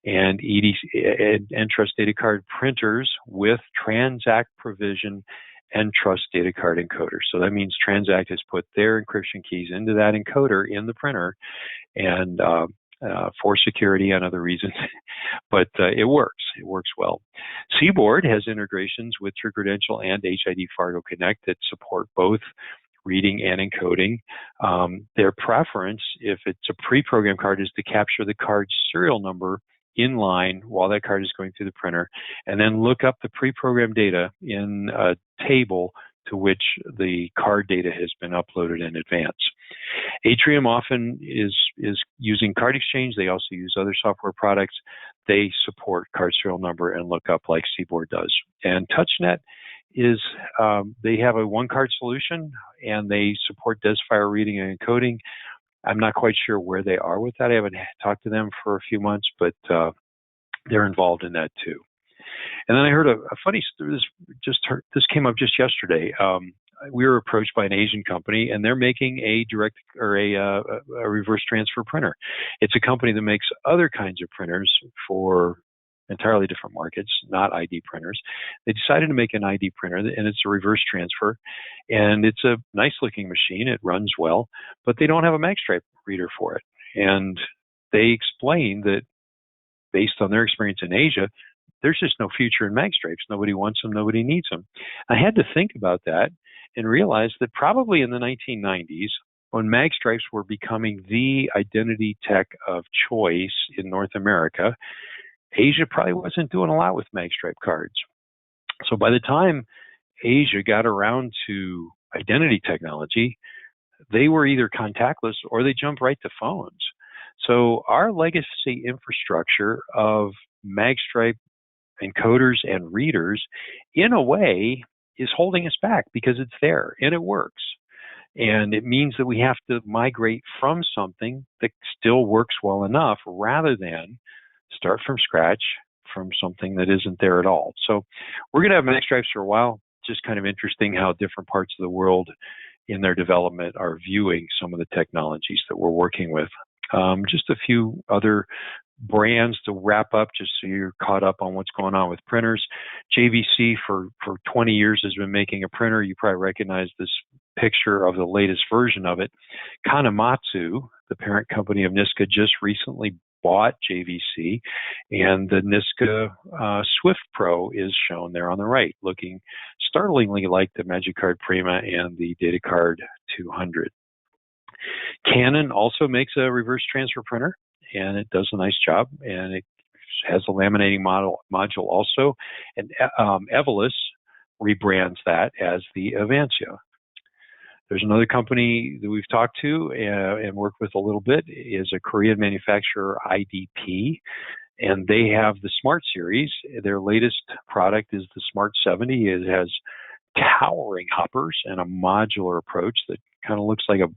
and ENTRUST DATACARD printers with Transact provision ENTRUST DATACARD encoder. So that means Transact has put their encryption keys into that encoder in the printer, and for security and other reasons, but it works. It works well. Seaboard has integrations with True Credential and HID Fargo Connect that support both reading and encoding. Their preference, if it's a pre-programmed card, is to capture the card's serial number inline while that card is going through the printer, and then look up the pre-programmed data in a table to which the card data has been uploaded in advance. Atrium often is using Card Exchange. They also use other software products. They support card serial number and lookup like Seaboard does. And TouchNet is, they have a one-card solution, and they support DesFire reading and encoding. I'm not quite sure where they are with that. I haven't talked to them for a few months, but they're involved in that too. And then I heard a funny story. This came up just yesterday. We were approached by an Asian company, and they're making a direct or a reverse transfer printer. It's a company that makes other kinds of printers for entirely different markets, not ID printers. They decided to make an ID printer, and it's a reverse transfer, and it's a nice looking machine. It runs well, but they don't have a magstripe reader for it. And they explained that based on their experience in Asia, there's just no future in magstripes. Nobody wants them. Nobody needs them. I had to think about that and realize that probably in the 1990s, when magstripes were becoming the identity tech of choice in North America, Asia probably wasn't doing a lot with magstripe cards. So by the time Asia got around to identity technology, they were either contactless or they jumped right to phones. So our legacy infrastructure of magstripe encoders and readers, in a way, is holding us back because it's there and it works. And it means that we have to migrate from something that still works well enough rather than start from scratch from something that isn't there at all. So we're going to have magstripes for a while. Just kind of interesting how different parts of the world in their development are viewing some of the technologies that we're working with. Just a few other brands to wrap up, just so you're caught up on what's going on with printers. JVC for 20 years has been making a printer. You probably recognize this picture of the latest version of it. Kanematsu, the parent company of Niska, just recently bought JVC, and the Niska Swift Pro is shown there on the right, looking startlingly like the MAGICARD Prima and the DATACARD 200. Canon also makes a reverse transfer printer, and it does a nice job, and it has a laminating module also, and Evolus rebrands that as the Avancia. There's another company that we've talked to and worked with a little bit, is a Korean manufacturer, IDP, and they have the Smart Series. Their latest product is the Smart 70. It has towering hoppers and a modular approach that kind of looks like a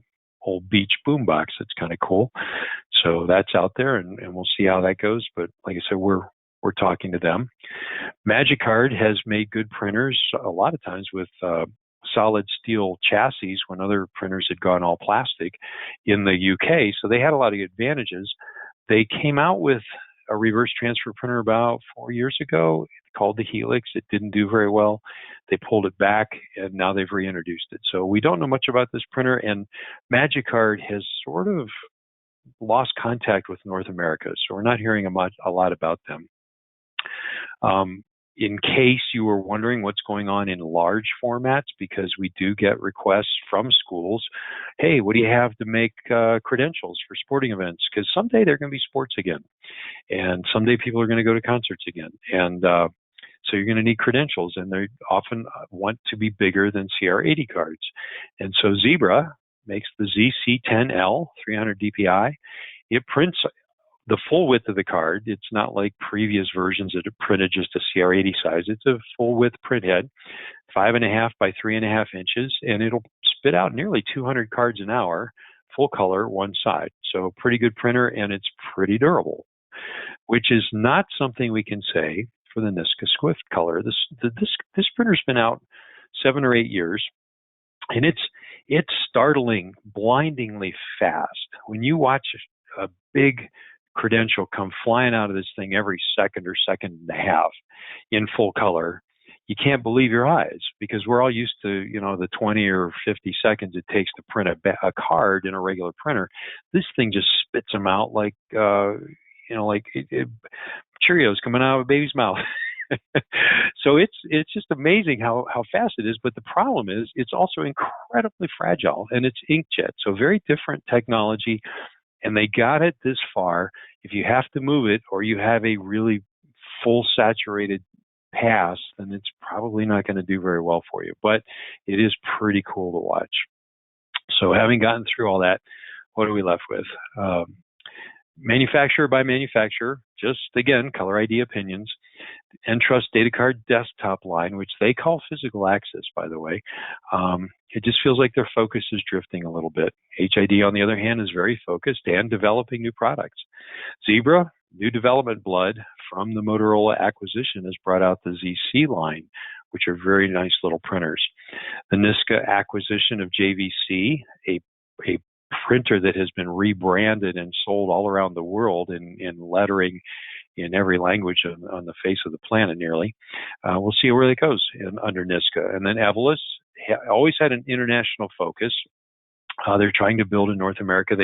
old beach boombox. It's kind of cool. So that's out there, and we'll see how that goes. But like I said, we're talking to them. MAGICARD has made good printers a lot of times with solid steel chassis when other printers had gone all plastic in the UK. So they had a lot of advantages. They came out with a reverse transfer printer about 4 years ago called the Helix. It didn't do very well. They pulled it back, and now they've reintroduced it. So we don't know much about this printer, and MAGICARD has sort of lost contact with North America. So we're not hearing a lot about them. In case you were wondering what's going on in large formats, because we do get requests from schools, hey, what do you have to make credentials for sporting events? Because someday they're going to be sports again, and someday people are going to go to concerts again. And so you're going to need credentials, and they often want to be bigger than CR80 cards. And so Zebra makes the ZC10L 300 DPI. It prints the full width of the card. It's not like previous versions that are printed just a CR80 size. It's a full width print head, 5.5 by 3.5 inches, and it'll spit out nearly 200 cards an hour, full color, one side. So pretty good printer, and it's pretty durable, which is not something we can say for the Niska Swift Color. This printer's been out 7 or 8 years, and it's startling, blindingly fast. When you watch a big credential come flying out of this thing every second or second and a half in full color, you can't believe your eyes, because we're all used to, the 20 or 50 seconds it takes to print a card in a regular printer. This thing just spits them out like, like Cheerios coming out of a baby's mouth. So it's just amazing how fast it is. But the problem is it's also incredibly fragile, and it's inkjet, so very different technology. And they got it this far. If you have to move it, or you have a really full saturated pass, then it's probably not going to do very well for you. But it is pretty cool to watch. So having gotten through all that, what are we left with? Manufacturer by manufacturer, just again, color ID opinions. ENTRUST DATACARD desktop line, which they call physical access, by the way. It just feels like their focus is drifting a little bit. HID, on the other hand, is very focused and developing new products. Zebra, new development blood from the Motorola acquisition, has brought out the ZC line, which are very nice little printers. The Niska acquisition of JVC, a printer that has been rebranded and sold all around the world in lettering in every language on the face of the planet nearly. We'll see where it goes under Niska. And then Evolus always had an international focus. They're trying to build in North America.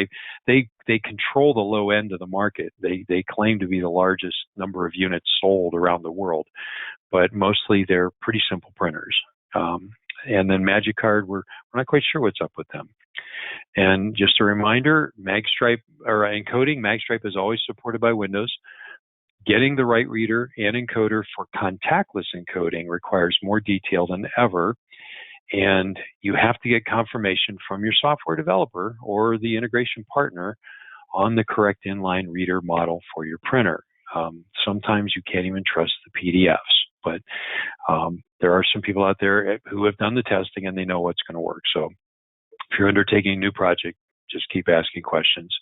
They control the low end of the market. They claim to be the largest number of units sold around the world, but mostly they're pretty simple printers. And then MAGICARD, we're not quite sure what's up with them. And just a reminder, MagStripe or encoding, MagStripe is always supported by Windows. Getting the right reader and encoder for contactless encoding requires more detail than ever. And you have to get confirmation from your software developer or the integration partner on the correct inline reader model for your printer. Sometimes you can't even trust the PDFs, but there are some people out there who have done the testing and they know what's going to work. So if you're undertaking a new project, just keep asking questions.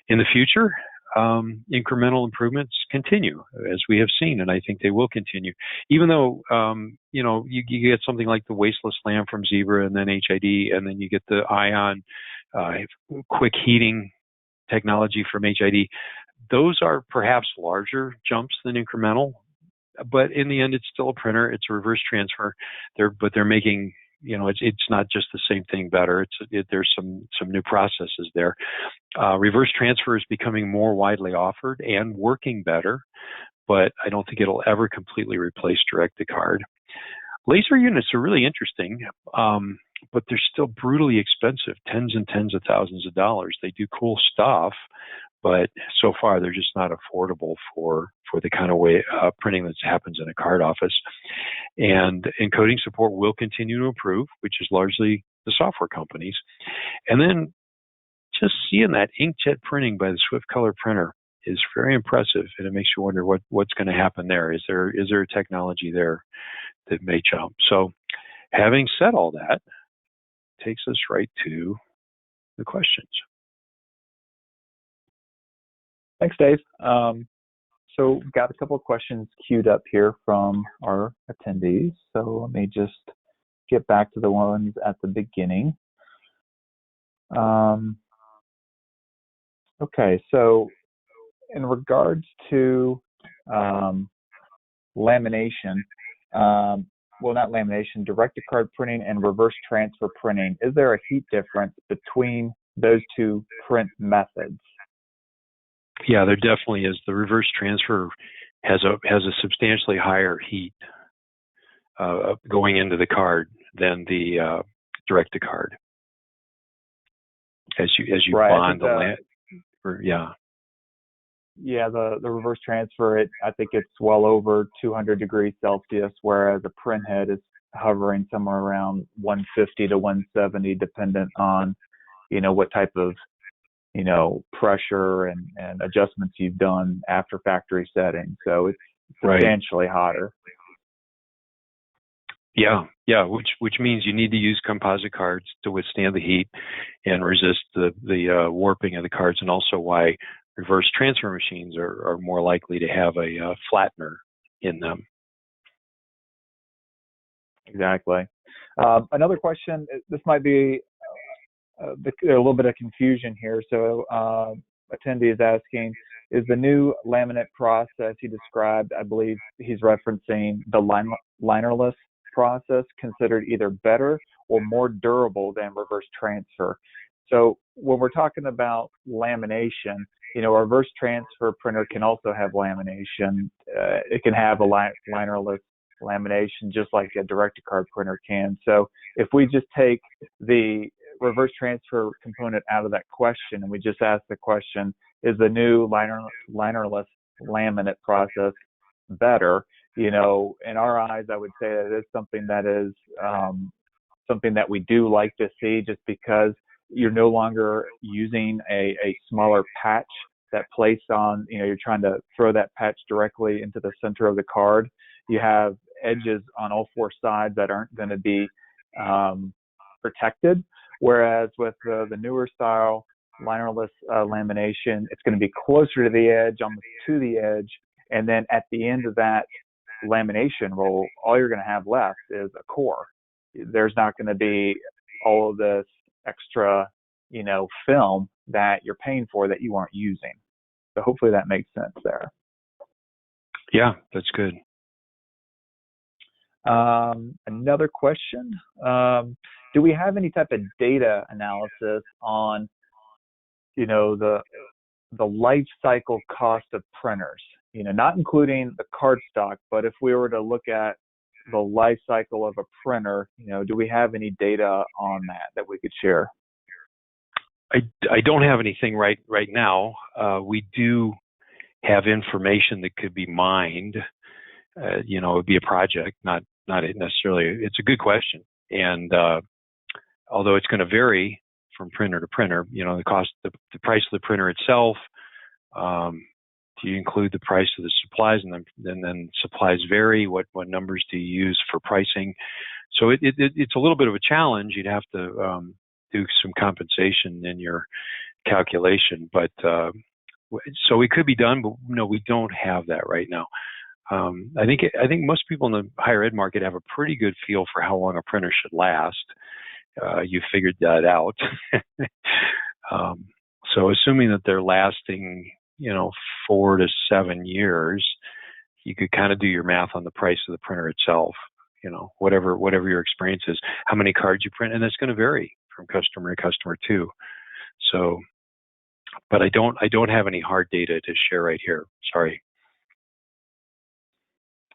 In the future, incremental improvements continue, as we have seen, and I think they will continue. Even though, you get something like the wasteless lamp from Zebra, and then HID, and then you get the ion quick heating technology from HID. Those are perhaps larger jumps than incremental, but in the end, it's still a printer. It's a reverse transfer. They're making, it's not just the same thing better. There's some new processes there. Reverse transfer is becoming more widely offered and working better, but I don't think it'll ever completely replace direct-to-card. Laser units are really interesting, but they're still brutally expensive, tens and tens of thousands of dollars. They do cool stuff, but so far they're just not affordable for the kind of way printing that happens in a card office. And encoding support will continue to improve, which is largely the software companies. And then just seeing that inkjet printing by the Swift Color printer is very impressive, and it makes you wonder what's going to happen there. Is there a technology there that may jump? So having said all that, takes us right to the questions. Thanks, Dave. So we've got a couple of questions queued up here from our attendees. So let me just get back to the ones at the beginning. Okay, so in regards to lamination, well, not lamination, direct-to-card printing and reverse transfer printing, is there a heat difference between those two print methods? Yeah, there definitely is. The reverse transfer has a substantially higher heat going into the card than the direct-to-card. As you right, bond yeah. Yeah, the reverse transfer, I think it's well over 200 degrees Celsius, whereas a print head is hovering somewhere around 150 to 170, dependent on what type of, pressure and adjustments you've done after factory setting. So it's substantially hotter. Yeah, which means you need to use composite cards to withstand the heat and resist the warping of the cards, and also why reverse transfer machines are more likely to have a flattener in them. Exactly. Another question, this might be a little bit of confusion here. So attendee is asking, is the new laminate process he described, I believe he's referencing the linerless process, considered either better or more durable than reverse transfer? So when we're talking about lamination, a reverse transfer printer can also have lamination. It can have a linerless lamination just like a DATACARD printer can. So if we just take the reverse transfer component out of that question and we just ask the question, is the new linerless laminate process better? In our eyes, I would say that it is something that is something that we do like to see, just because you're no longer using a smaller patch that placed on, you're trying to throw that patch directly into the center of the card. You have edges on all four sides that aren't going to be protected. Whereas with the newer style linerless lamination, it's going to be closer to the edge, almost to the edge. And then at the end of that lamination roll, all you're going to have left is a core. There's not going to be all of this extra, film that you're paying for that you aren't using. So hopefully that makes sense there. Yeah, that's good. Another question. Do we have any type of data analysis on, the life cycle cost of printers? Not including the card stock, but if we were to look at the life cycle of a printer, do we have any data on that we could share? I don't have anything right now. We do have information that could be mined. It would be a project, not necessarily. It's a good question, and although it's going to vary from printer to printer, the cost, the price of the printer itself. Do you include the price of the supplies, and then supplies vary? What numbers do you use for pricing? So it's a little bit of a challenge. You'd have to do some compensation in your calculation, but so it could be done. But no, we don't have that right now. I think most people in the higher ed market have a pretty good feel for how long a printer should last. You figured that out. So assuming that they're lasting, 4 to 7 years, you could kind of do your math on the price of the printer itself. Whatever your experience is, how many cards you print, and that's going to vary from customer to customer too. So, but I don't have any hard data to share right here. Sorry.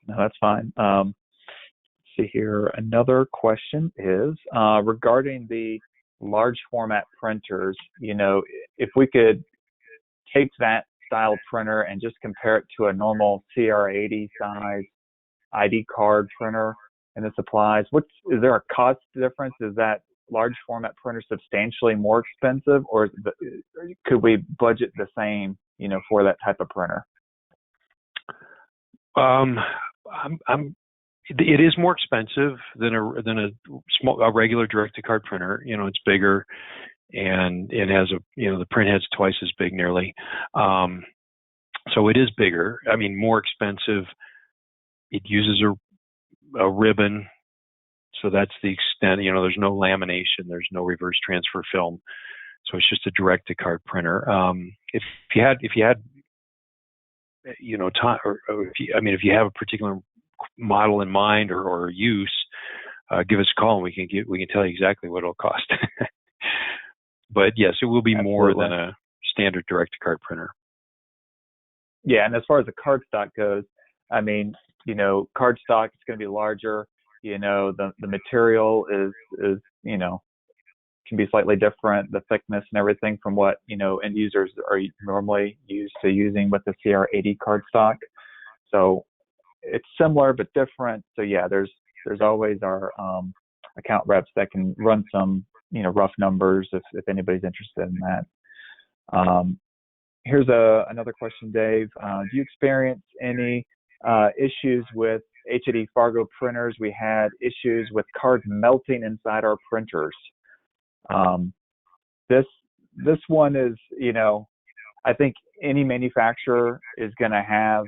No, that's fine. Let's see here. Another question is regarding the large format printers. If we could take that style printer and just compare it to a normal CR80 size ID card printer and the supplies, is there a cost difference? Is that large format printer substantially more expensive, or could we budget the same, for that type of printer? It is more expensive than a regular direct-to-card printer. It's bigger, and it has the print head's twice as big nearly. So it is bigger. More expensive. It uses a ribbon, so that's the extent. There's no lamination, there's no reverse transfer film, so it's just a direct-to-card printer. If you had time, or if you have a particular model in mind or use, give us a call and we can tell you exactly what it'll cost. But yes, it will be more than a standard direct-to-card printer. Yeah, and as far as the card stock goes, card stock is going to be larger. The material is can be slightly different, the thickness and everything from what end users are normally used to using with the CR80 card stock. So it's similar but different. So yeah, there's always our account reps that can run some, rough numbers if anybody's interested in that. Here's another question, Dave. Do you experience any issues with HAD Fargo printers? We had issues with cards melting inside our printers. This one is, I think any manufacturer is going to have,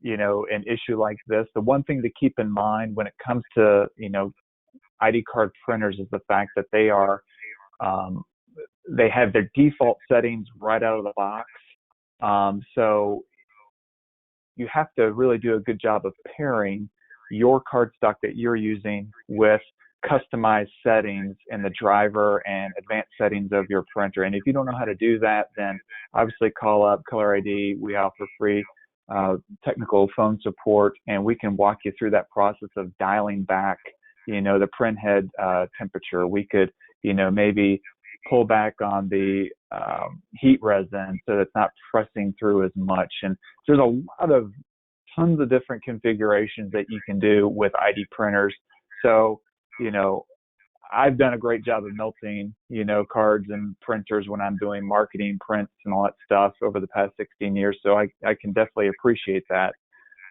an issue like this. The one thing to keep in mind when it comes to, ID card printers is the fact that they are, they have their default settings right out of the box. So you have to really do a good job of pairing your cardstock that you're using with customized settings in the driver and advanced settings of your printer. And if you don't know how to do that, then obviously call up Color ID. We offer free technical phone support, and we can walk you through that process of dialing back, the print head temperature. We could, maybe pull back on the heat resin so that it's not pressing through as much. And there's a lot of tons of different configurations that you can do with ID printers. So, I've done a great job of melting, cards and printers when I'm doing marketing prints and all that stuff over the past 16 years. So I can definitely appreciate that.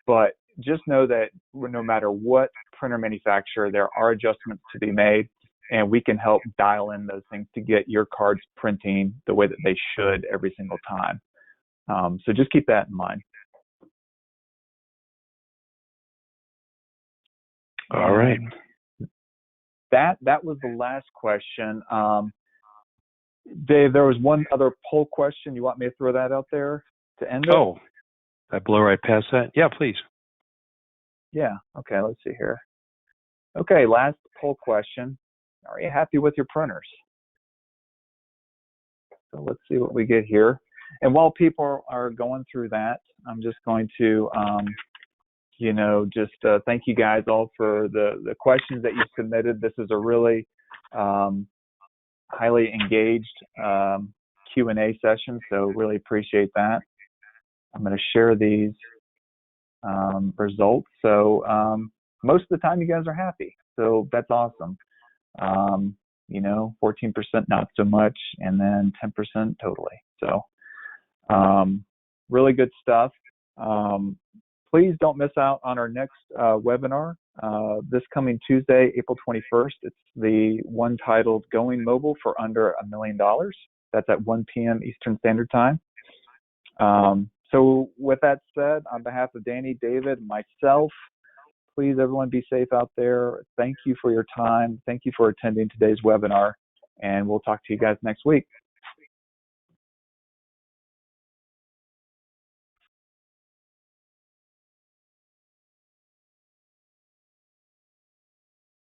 But just know that no matter what printer manufacturer, there are adjustments to be made, and we can help dial in those things to get your cards printing the way that they should every single time. So just keep that in mind. All right. That was the last question. Dave, there was one other poll question. You want me to throw that out there to end it? Oh, I blow right past that? Yeah, please. Yeah. Okay, let's see here. Okay, last poll question. Are you happy with your printers? So let's see what we get here. And while people are going through that, I'm just going to thank you guys all for the questions that you submitted. This is a really highly engaged Q&A session, so really appreciate that. I'm going to share these results. So most of the time you guys are happy, so that's awesome. 14% not so much, and then 10% totally. So really good stuff. Please don't miss out on our next webinar this coming Tuesday, April 21st. It's the one titled Going Mobile for Under $1 Million. That's at 1 p.m. Eastern Standard Time. So with that said, on behalf of Danny, David, and myself, please everyone be safe out there. Thank you for your time. Thank you for attending today's webinar, and we'll talk to you guys next week.